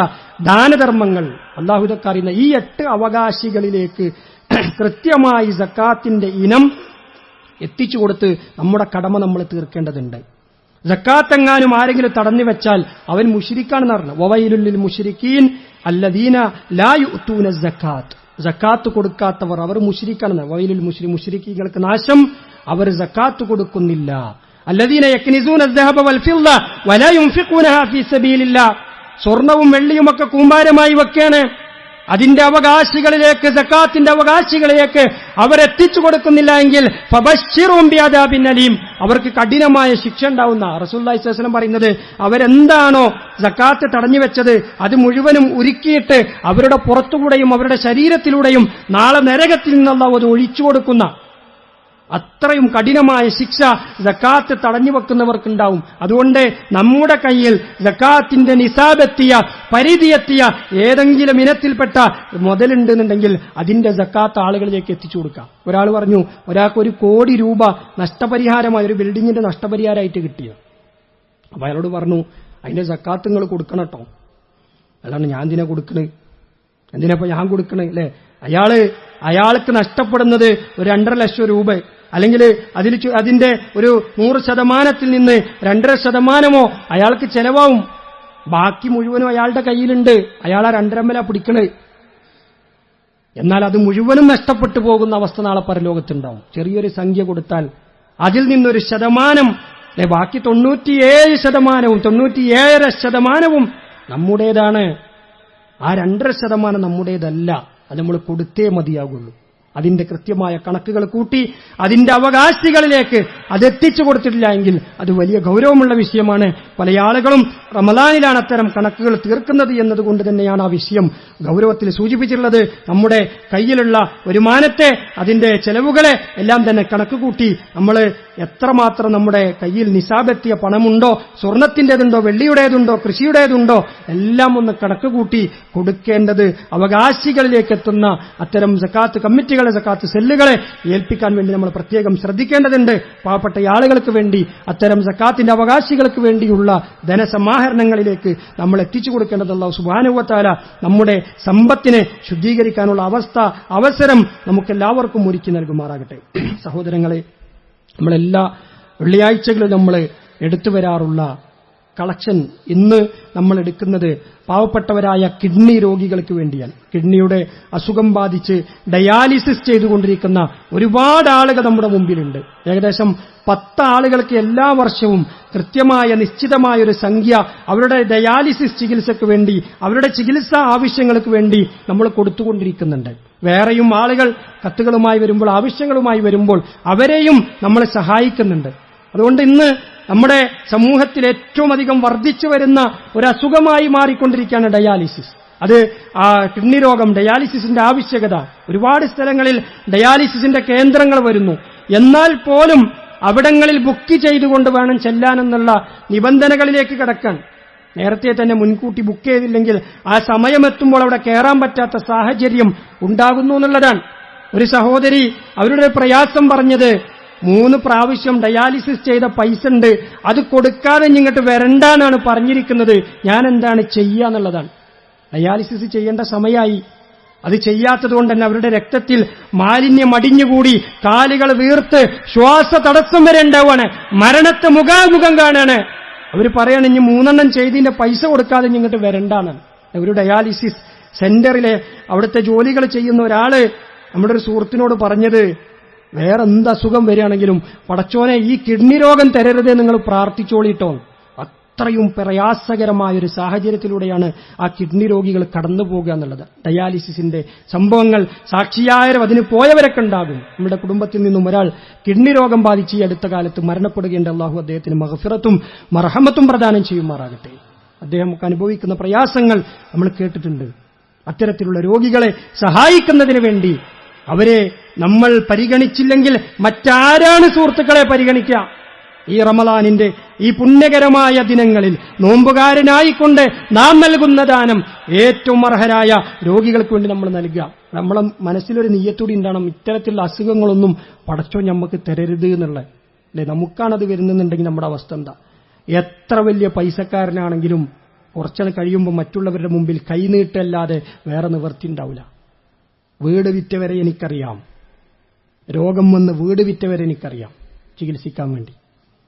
ദാനധർമ്മങ്ങൾ. അള്ളാഹു ഇതൊക്കെ അറിയുന്ന ഈ 8 അവകാശികളിലേക്ക് കൃത്യമായി സക്കാത്തിന്റെ ഇനം എത്തിച്ചു കൊടുത്ത് നമ്മുടെ കടമ നമ്മൾ തീർക്കേണ്ടതുണ്ട്. സക്കാത്തെങ്ങാനും ആരെങ്കിലും തടഞ്ഞു വെച്ചാൽ അവൻ മുശ്രിക്കാണെന്ന് പറഞ്ഞു. വവൈലുൽ മുശ്രിക്കീൻ അല്ലദീന ലാ യുഅ്തൂന സക്കാത്ത്, സക്കാത്ത് കൊടുക്കാത്തവർ അവർ മുശ്രിക്കാണെന്ന്. വവൈലുൽ മുശ്രിക്കീകൾക്ക് നാശം, അവർ സക്കാത്ത് കൊടുക്കുന്നില്ല. അല്ലദീന യക്നിസൂന അസ്ദഹബ വൽ ഫിദ്ദ വലാ യുൻഫിഖൂനഹാ ഫീ സബീലില്ലാഹ്, സ്വർണവും വെള്ളിയുമൊക്കെ കൂമ്പാരമായി വെക്കാണ്, അതിന്റെ അവകാശികളിലേക്ക്, സക്കാത്തിന്റെ അവകാശികളിലേക്ക് അവരെത്തിച്ചു കൊടുക്കുന്നില്ല എങ്കിൽ ഫബശ്ശിറുഹും ബിഅദാബിൻ അലീം, അവർക്ക് കഠിനമായ ശിക്ഷ ഉണ്ടാവുന്ന റസൂലുള്ളാഹി സ്വല്ലല്ലാഹു അലൈഹി വസല്ലം പറയുന്നത്, അവരെന്താണോ സക്കാത്ത് തടഞ്ഞു വെച്ചത് അത് മുഴുവനും ഉരുക്കിയിട്ട് അവരുടെ പുറത്തുകൂടെയും അവരുടെ ശരീരത്തിലൂടെയും നാളെ നരകത്തിൽ നിന്നുള്ള അത് ഒഴിച്ചു കൊടുക്കുന്ന അത്രയും കഠിനമായ ശിക്ഷ സക്കാത്ത് തടഞ്ഞു വെക്കുന്നവർക്കുണ്ടാവും. അതുകൊണ്ട് നമ്മുടെ കയ്യിൽ സക്കാത്തിന്റെ നിസാബെത്തിയ, പരിധിയെത്തിയ ഏതെങ്കിലും ഇനത്തിൽപ്പെട്ട മുതലുണ്ടെന്നുണ്ടെങ്കിൽ അതിന്റെ സക്കാത്ത് ആളുകളിലേക്ക് എത്തിച്ചു കൊടുക്കാം. ഒരാൾ പറഞ്ഞു, ഒരാൾക്ക് 1 കോടി രൂപ നഷ്ടപരിഹാരമായി, ഒരു ബിൽഡിങ്ങിന്റെ നഷ്ടപരിഹാരമായിട്ട് കിട്ടിയത്. അപ്പൊ അയാളോട് പറഞ്ഞു, അതിന്റെ സക്കാത്ത് നിങ്ങൾ കൊടുക്കണം കേട്ടോ. അതാണ് ഞാൻ എന്തിനാ കൊടുക്കണേ, എന്തിനാ ഞാൻ കൊടുക്കണേ അല്ലേ? അയാൾക്ക് നഷ്ടപ്പെടുന്നത് ഒരു 2.5 ലക്ഷം രൂപ, അല്ലെങ്കിൽ അതിന്റെ ഒരു 100% നിന്ന് 2.5% അയാൾക്ക് ചെലവാവും. ബാക്കി മുഴുവനും അയാളുടെ കയ്യിലുണ്ട്, അയാൾ ആ 2.5 പിടിക്കണേ. എന്നാൽ അത് മുഴുവനും നഷ്ടപ്പെട്ടു പോകുന്ന അവസ്ഥ നാളെ പരലോകത്തുണ്ടാവും. ചെറിയൊരു സംഖ്യ കൊടുത്താൽ അതിൽ നിന്നൊരു ശതമാനം, ബാക്കി 97%, 97.5% നമ്മുടേതാണ്. ആ 2.5% നമ്മുടേതല്ല, അത് നമ്മൾ കൊടുത്തേ മതിയാകുള്ളൂ. അതിന്റെ കൃത്യമായ കണക്കുകൾ കൂട്ടി അതിന്റെ അവകാശികളിലേക്ക് അതെത്തിച്ചു കൊടുത്തിട്ടില്ല എങ്കിൽ അത് വലിയ ഗൗരവമുള്ള വിഷയമാണ്. പല ആളുകളും റമദാനിലാണ് അത്തരം കണക്കുകൾ തീർക്കുന്നത് എന്നതുകൊണ്ട് തന്നെയാണ് ആ വിഷയം ഗൗരവത്തിൽ സൂചിപ്പിച്ചിട്ടുള്ളത്. നമ്മുടെ കയ്യിലുള്ള വരുമാനത്തെ, അതിന്റെ ചെലവുകളെ എല്ലാം തന്നെ കണക്ക് കൂട്ടി നമ്മൾ എത്രമാത്രം നമ്മുടെ കയ്യിൽ നിസാബെത്തിയ പണമുണ്ടോ, സ്വർണത്തിന്റേതുണ്ടോ, വെള്ളിയുടേതുണ്ടോ, കൃഷിയുടേതുണ്ടോ, എല്ലാം ഒന്ന് കണക്ക് കൂട്ടി കൊടുക്കേണ്ടത് അവകാശികളിലേക്ക് എത്തുന്ന അത്തരം സക്കാത്ത് കമ്മിറ്റികളെ, സക്കാത്ത് സെല്ലുകളെ ഏൽപ്പിക്കാൻ വേണ്ടി നമ്മൾ പ്രത്യേകം ശ്രദ്ധിക്കേണ്ടതുണ്ട്. പാവപ്പെട്ട ആളുകൾക്ക് വേണ്ടി, അത്തരം സക്കാത്തിന്റെ അവകാശികൾക്ക് വേണ്ടിയുള്ള ധനസമാഹരണങ്ങളിലേക്ക് നമ്മൾ എത്തിച്ചു കൊടുക്കേണ്ടത് അല്ലാഹു സുബ്ഹാനഹു വ തആല നമ്മുടെ സമ്പത്തിനെ ശുദ്ധീകരിക്കാനുള്ള അവസരം നമുക്കെല്ലാവർക്കും ഒരുക്കി നൽകുമാറാകട്ടെ. സഹോദരങ്ങളെ, നമ്മളെല്ലാ വെള്ളിയാഴ്ചകളിലും നമ്മൾ എടുത്തു വരാറുള്ള കളക്ഷൻ ഇന്ന് നമ്മൾ എടുക്കുന്നത് പാവപ്പെട്ടവരായ കിഡ്നി രോഗികൾക്ക് വേണ്ടിയാണ്. കിഡ്നിയുടെ അസുഖം ബാധിച്ച് ഡയാലിസിസ് ചെയ്തുകൊണ്ടിരിക്കുന്ന ഒരുപാട് ആളുകൾ നമ്മുടെ മുമ്പിലുണ്ട്. ഏകദേശം 10 ആളുകൾക്ക് എല്ലാ വർഷവും കൃത്യമായ നിശ്ചിതമായ ഒരു സംഖ്യ അവരുടെ ഡയാലിസിസ് ചികിത്സയ്ക്ക് വേണ്ടി, അവരുടെ ചികിത്സാ ആവശ്യങ്ങൾക്ക് വേണ്ടി നമ്മൾ കൊടുത്തുകൊണ്ടിരിക്കുന്നുണ്ട്. വേറെയും ആളുകൾ കത്തുകളുമായി വരുമ്പോൾ, ആവശ്യങ്ങളുമായി വരുമ്പോൾ അവരെയും നമ്മൾ സഹായിക്കുന്നുണ്ട്. അതുകൊണ്ട് ഇന്ന് നമ്മുടെ സമൂഹത്തിൽ ഏറ്റവും അധികം വർദ്ധിച്ചു വരുന്ന ഒരു അസുഖമായി മാറിക്കൊണ്ടിരിക്കുകയാണ് ഡയാലിസിസ്. അത് കിഡ്നി രോഗം, ഡയാലിസിസിന്റെ ആവശ്യകത. ഒരുപാട് സ്ഥലങ്ങളിൽ ഡയാലിസിസിന്റെ കേന്ദ്രങ്ങൾ വരുന്നു. എന്നാൽ പോലും അവിടങ്ങളിൽ ബുക്ക് ചെയ്തുകൊണ്ട് വേണം ചെല്ലാനെന്നുള്ള നിബന്ധനകളിലേക്ക് കടക്കാൻ. നേരത്തെ തന്നെ മുൻകൂട്ടി ബുക്ക് ചെയ്തില്ലെങ്കിൽ ആ സമയമെത്തുമ്പോൾ അവിടെ കയറാൻ പറ്റാത്ത സാഹചര്യം ഉണ്ടാകുന്നു എന്നുള്ളതാണ്. ഒരു സഹോദരി അവരുടെ പ്രയാസം പറഞ്ഞത്, 3 പ്രാവശ്യം ഡയാലിസിസ് ചെയ്ത പൈസ ഉണ്ട്, അത് കൊടുക്കാതെ ഇങ്ങോട്ട് വരണ്ടാനാണ് പറഞ്ഞിരിക്കുന്നത്, ഞാൻ എന്താണ് ചെയ്യാന്നുള്ളതാണ്. ഡയാലിസിസ് ചെയ്യേണ്ട സമയമായി, അത് ചെയ്യാത്തതുകൊണ്ട് തന്നെ അവരുടെ രക്തത്തിൽ മാലിന്യം അടിഞ്ഞുകൂടി കാലുകൾ വീർത്ത് ശ്വാസ തടസ്സം വരെ ഉണ്ടാവാണ്, മരണത്തെ മുഖാമുഖം കാണാണ്. അവർ പറയാണ്, ഇനി 3 ചെയ്തതിന്റെ പൈസ കൊടുക്കാതെ ഇങ്ങോട്ട് വരണ്ടാണ്. ഒരു ഡയാലിസിസ് സെന്ററിലെ അവിടുത്തെ ജോലികൾ ചെയ്യുന്ന ഒരാള് നമ്മുടെ ഒരു സുഹൃത്തിനോട് പറഞ്ഞത്, വേറെ എന്ത് അസുഖം വരികയാണെങ്കിലും പടച്ചോനെ ഈ കിഡ്നി രോഗം തരരുതേ നിങ്ങൾ പ്രാർത്ഥിച്ചോളിട്ടോ. അത്രയും പ്രയാസകരമായൊരു സാഹചര്യത്തിലൂടെയാണ് ആ കിഡ്നി രോഗികൾ കടന്നു പോകുക എന്നുള്ളത്. ഡയാലിസിസിന്റെ സംഭവങ്ങൾ സാക്ഷിയായവരും അതിന് പോയവരൊക്കെ ഉണ്ടാകും. നമ്മുടെ കുടുംബത്തിൽ നിന്നും ഒരാൾ കിഡ്നി രോഗം ബാധിച്ച് ഈ അടുത്ത കാലത്ത് മരണപ്പെടുകയുണ്ട്. അള്ളാഹു അദ്ദേഹത്തിന് മഗ്ഫിറത്തും മർഹമത്തും പ്രദാനം ചെയ്യുമാറാകട്ടെ. അദ്ദേഹം അനുഭവിക്കുന്ന പ്രയാസങ്ങൾ നമ്മൾ കേട്ടിട്ടുണ്ട്. അത്തരത്തിലുള്ള രോഗികളെ സഹായിക്കുന്നതിന് വേണ്ടി അവരെ നമ്മൾ പരിഗണിച്ചില്ലെങ്കിൽ മറ്റാരാണ് സുഹൃത്തുക്കളെ പരിഗണിക്കുക? ഈ റമളാനിന്റെ ഈ പുണ്യകരമായ ദിനങ്ങളിൽ നോമ്പുകാരനായിക്കൊണ്ട് നാം നൽകുന്ന ദാനം ഏറ്റവും അർഹരായ രോഗികൾക്ക് വേണ്ടി നമ്മൾ നൽകുക. നമ്മളെ മനസ്സിലൊരു നിയ്യത്തോടെ ഉണ്ടാകണം, ഇത്തരത്തിലുള്ള അസുഖങ്ങളൊന്നും പടച്ചോൻ നമുക്ക് തരരുത് എന്നുള്ളത്. അല്ലെ, നമുക്കാണത് വരുന്നുണ്ടെങ്കിൽ നമ്മുടെ അവസ്ഥ എന്താ? എത്ര വലിയ പൈസക്കാരനാണെങ്കിലും കുറച്ചത് കഴിയുമ്പോൾ മറ്റുള്ളവരുടെ മുമ്പിൽ കൈനീട്ടല്ലാതെ വേറെ നിവൃത്തി ഉണ്ടാവില്ല. വീട് വിറ്റവരെ എനിക്കറിയാം, രോഗം വന്ന് വീട് വിറ്റവരെ എനിക്കറിയാം ചികിത്സിക്കാൻ വേണ്ടി.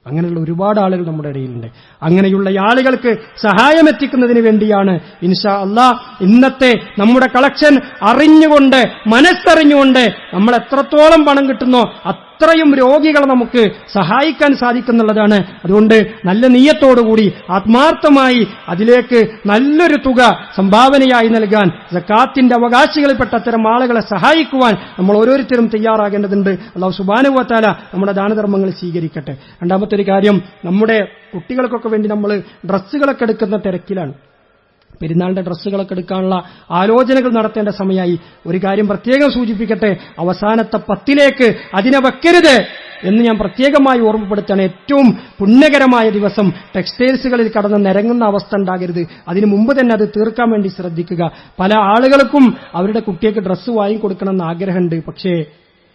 അങ്ങനെയുള്ള ഒരുപാട് ആളുകൾ നമ്മുടെ ഇടയിലുണ്ട്. അങ്ങനെയുള്ള ആളുകൾക്ക് സഹായം എത്തിക്കുന്നതിന് വേണ്ടിയാണ് ഇൻഷാ അല്ലാഹ് ഇന്നത്തെ നമ്മുടെ കളക്ഷൻ അറിഞ്ഞുകൊണ്ട്, മനസ്സറിഞ്ഞുകൊണ്ട് നമ്മൾ എത്രത്തോളം പണം കിട്ടുന്നോ അത്രയും രോഗികളെ നമുക്ക് സഹായിക്കാൻ സാധിക്കുന്നുള്ളതാണ്. അതുകൊണ്ട് നല്ല നിയ്യത്തോടുകൂടി ആത്മാർത്ഥമായി അതിലേക്ക് നല്ലൊരു തുക സംഭാവനയായി നൽകാൻ, സക്കാത്തിന്റെ അവകാശികളിൽപ്പെട്ട അത്തരം ആളുകളെ സഹായിക്കുവാൻ നമ്മൾ ഓരോരുത്തരും തയ്യാറാകേണ്ടതുണ്ട്. അല്ലാഹു സുബ്ഹാനഹു വ തആല നമ്മുടെ ദാനധർമ്മങ്ങൾ സ്വീകരിക്കട്ടെ. രണ്ടാമത്തെ ഒരു കാര്യം, നമ്മുടെ കുട്ടികൾക്കൊക്കെ വേണ്ടി നമ്മൾ ഡ്രസ്സുകളൊക്കെ എടുക്കുന്ന തിരക്കിലാണ്. പെരുന്നാളിന്റെ ഡ്രസ്സുകളൊക്കെ എടുക്കാനുള്ള ആലോചനകൾ നടത്തേണ്ട സമയമായി. ഒരു കാര്യം പ്രത്യേകം സൂചിപ്പിക്കട്ടെ, അവസാനത്തെ 10ലേക്ക് അതിനെ വെക്കരുത് എന്ന് ഞാൻ പ്രത്യേകമായി ഓർമ്മപ്പെടുത്താണ്. ഏറ്റവും പുണ്യകരമായ ദിവസം ടെക്സ്റ്റൈൽസുകളിൽ കടന്ന് നിരങ്ങുന്ന അവസ്ഥ ഉണ്ടാകരുത്. അതിനു മുമ്പ് തന്നെ അത് തീർക്കാൻ വേണ്ടി ശ്രദ്ധിക്കുക. പല ആളുകൾക്കും അവരുടെ കുട്ടികൾക്ക് ഡ്രസ്സ് വാങ്ങിക്കൊടുക്കണമെന്ന് ആഗ്രഹമുണ്ട്, പക്ഷേ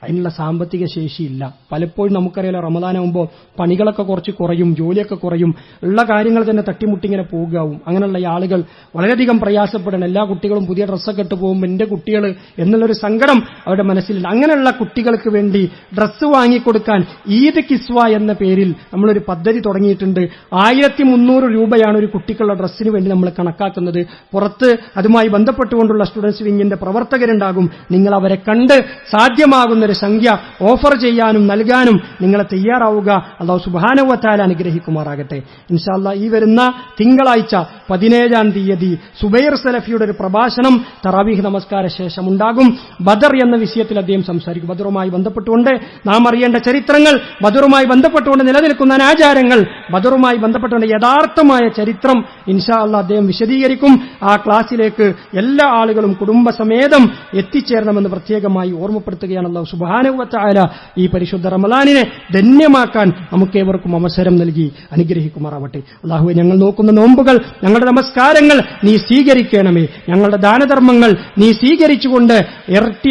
അതിനുള്ള സാമ്പത്തിക ശേഷിയില്ല. പലപ്പോഴും നമുക്കറിയാലോ, റമദാനാകുമ്പോൾ പണികളൊക്കെ കുറച്ച് കുറയും, ജോലിയൊക്കെ കുറയും, ഉള്ള കാര്യങ്ങൾ തന്നെ തട്ടിമുട്ടിങ്ങനെ പോകുകയാവും. അങ്ങനെയുള്ള ആളുകൾ വളരെയധികം പ്രയാസപ്പെടണം. എല്ലാ കുട്ടികളും പുതിയ ഡ്രസ്സൊക്കെ ഇട്ട് പോകുമ്പോൾ എന്റെ കുട്ടികൾ എന്നുള്ളൊരു സങ്കടം അവരുടെ മനസ്സിലുണ്ട്. അങ്ങനെയുള്ള കുട്ടികൾക്ക് വേണ്ടി ഡ്രസ്സ് വാങ്ങിക്കൊടുക്കാൻ ഈദ് കിസ്വ എന്ന പേരിൽ നമ്മളൊരു പദ്ധതി തുടങ്ങിയിട്ടുണ്ട്. 1300 രൂപയാണ് ഒരു കുട്ടിക്കുള്ള ഡ്രസ്സിന് വേണ്ടി നമ്മൾ കണക്കാക്കുന്നത്. പുറത്ത് അതുമായി ബന്ധപ്പെട്ടുകൊണ്ടുള്ള സ്റ്റുഡൻസ് വിങ്ങിന്റെ പ്രവർത്തകരുണ്ടാകും. നിങ്ങൾ അവരെ കണ്ട് സാധ്യമാകുന്ന സംഖ്യ ഓഫർ ചെയ്യാനും നൽകാനും നിങ്ങൾ തയ്യാറാവുക. അല്ലാഹു സുബ്ഹാനഹു വ തആല അനുഗ്രഹിക്കുമാറാകട്ടെ. ഇൻഷാ അല്ലാഹ് ഈ വരുന്ന തിങ്കളാഴ്ച 17-ാം തീയതി സുബൈർ സലഫിയുടെ ഒരു പ്രഭാഷണം തറാവീഹ് നമസ്കാര ശേഷം ഉണ്ടാകും. ബദർ എന്ന വിഷയത്തിൽ അദ്ദേഹം സംസാരിക്കും. ബദറുമായി ബന്ധപ്പെട്ടുകൊണ്ട് നാം അറിയേണ്ട ചരിത്രങ്ങൾ, ബദറുമായി ബന്ധപ്പെട്ടുകൊണ്ട് നിലനിൽക്കുന്ന ആചാരങ്ങൾ, ബദറുമായി ബന്ധപ്പെട്ടുകൊണ്ട് യഥാർത്ഥമായ ചരിത്രം ഇൻഷാ അല്ലാഹ് അദ്ദേഹം വിശദീകരിക്കും. ആ ക്ലാസ്സിലേക്ക് എല്ലാ ആളുകളും കുടുംബസമേതം എത്തിച്ചേരണമെന്ന് പ്രത്യേകമായി ഓർമ്മപ്പെടുത്തുകയാണ്. അല്ലാഹു സുബ്ഹാനഹു വ തആല ഈ പരിശുദ്ധ റമളാനിനെ ധന്യമാക്കാൻ നമുക്കേവർക്കും അവസരം നൽകി അനുഗ്രഹിക്കുമാറാവട്ടെ. അല്ലാഹുവേ, ഞങ്ങൾ നോക്കുന്ന നോമ്പുകൾ, ഞങ്ങളുടെ നമസ്കാരങ്ങൾ നീ സ്വീകരിക്കണമേ. ഞങ്ങളുടെ ദാനധർമ്മങ്ങൾ നീ സ്വീകരിച്ചുകൊണ്ട്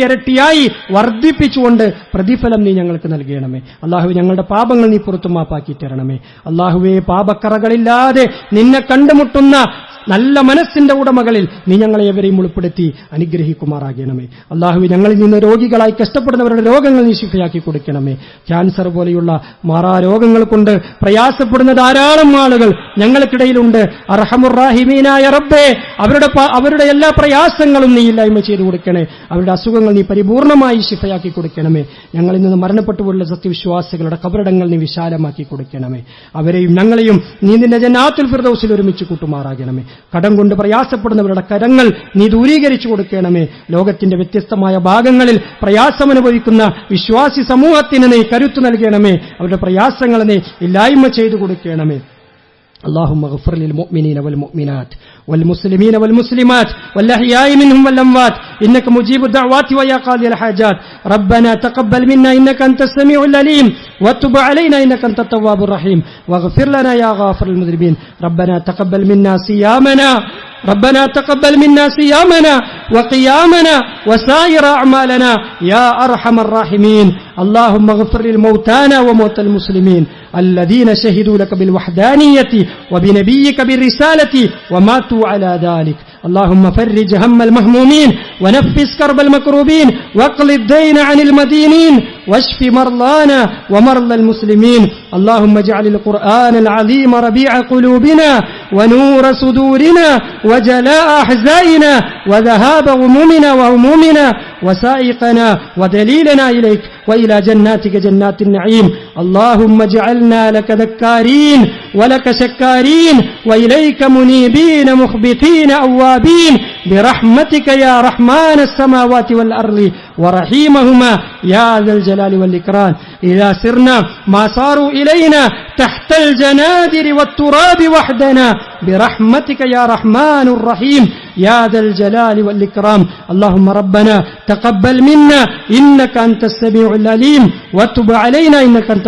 ഇരട്ടിയായി വർദ്ധിപ്പിച്ചുകൊണ്ട് പ്രതിഫലം നീ ഞങ്ങൾക്ക് നൽകണമേ. അല്ലാഹുവേ, ഞങ്ങളുടെ പാപങ്ങൾ നീ പുറത്തു മാപ്പാക്കി തരണമേ. അല്ലാഹുവേ, പാപക്കറകളില്ലാതെ നിന്നെ കണ്ടുമുട്ടുന്ന നല്ല മനസ്സിന്റെ ഉടമകളിൽ നീ ഞങ്ങളെ എവരെയും ഉൾപ്പെടുത്തി അനുഗ്രഹിക്കുമാറാകണമേ. അല്ലാഹുവേ, ഞങ്ങളിൽ നിന്ന് രോഗികളായി കഷ്ടപ്പെടുന്നവരുടെ രോഗങ്ങൾ നീ ശിഫയാക്കി കൊടുക്കണമേ. ക്യാൻസർ പോലെയുള്ള മാറാരോഗങ്ങൾ കൊണ്ട് പ്രയാസപ്പെടുന്ന ധാരാളം ആളുകൾ ഞങ്ങൾക്കിടയിലുണ്ട്. അർഹമുർ റഹീമീനായ റബ്ബേ, അവരുടെ എല്ലാ പ്രയാസങ്ങളും നീ ഇല്ലായ്മ ചെയ്തു കൊടുക്കണേ. അവരുടെ അസുഖങ്ങൾ നീ പരിപൂർണമായി ശിഫയാക്കി കൊടുക്കണമേ. ഞങ്ങളിൽ നിന്ന് മരണപ്പെട്ടുപോലുള്ള സത്യവിശ്വാസികളുടെ കബറിടങ്ങൾ നീ വിശാലമാക്കി കൊടുക്കണമേ. അവരെയും ഞങ്ങളെയും നീ നിന്റെ ജന്നാത്തുൽ ഫിർദൗസിൽ ഒരുമിച്ച് കൂട്ടുമാറാകണമേ. കടം കൊണ്ട് പ്രയാസപ്പെടുന്നവരുടെ കരങ്ങൾ നീ ദൂരീകരിച്ചു കൊടുക്കണമേ. ലോകത്തിന്റെ വ്യത്യസ്തമായ ഭാഗങ്ങളിൽ പ്രയാസമനുഭവിക്കുന്ന വിശ്വാസി സമൂഹത്തിന് നീ കരുത്തു നൽകണമേ. അവരുടെ പ്രയാസങ്ങൾ നീ ഇല്ലായ്മ ചെയ്തു കൊടുക്കണമേ. اللهم اغفر للمؤمنين والمؤمنات والمسلمين والمسلمات والأحياء منهم والأموات إنك مجيب الدعوات ويا قاضي الحاجات. ربنا تقبل منا إنك أنت السميع العليم وتب علينا إنك أنت التواب الرحيم واغفر لنا يا غافر المذنبين. ربنا تقبل منا صيامنا ربنا تقبل منا صيامنا وقيامنا وسائر أعمالنا يا أرحم الراحمين. اللهم اغفر للموتانا وموتى المسلمين الذين شهدوا لك بالوحدانية وبنبيك بالرسالة وماتوا على ذلك. اللهم فرج هم المهمومين ونفس كرب المكروبين واقض الدين عن المدينين واشف مرضانا ومرضى المسلمين اللهم اجعل القرآن العظيم ربيع قلوبنا ونور صدورنا وجلاء أحزاننا وذهاب غمومنا وهمومنا وسائقنا ودليلنا إليك وإلى جناتك جنات النعيم اللهم اجعلنا لك ذكارين ولك شكارين وإليك منيبين مخبتين أوابين برحمتك يا رحمن السماوات والأرض ورحيمهما يا ذا الجلال والإكرام إذا سرنا ما صاروا إلينا تحت الجنادر والتراب وحدنا برحمتك يا رحمن الرحيم يا ذا الجلال والإكرام اللهم ربنا تقبل منا إنك أنت السميع العليم وتب علينا إنك أنت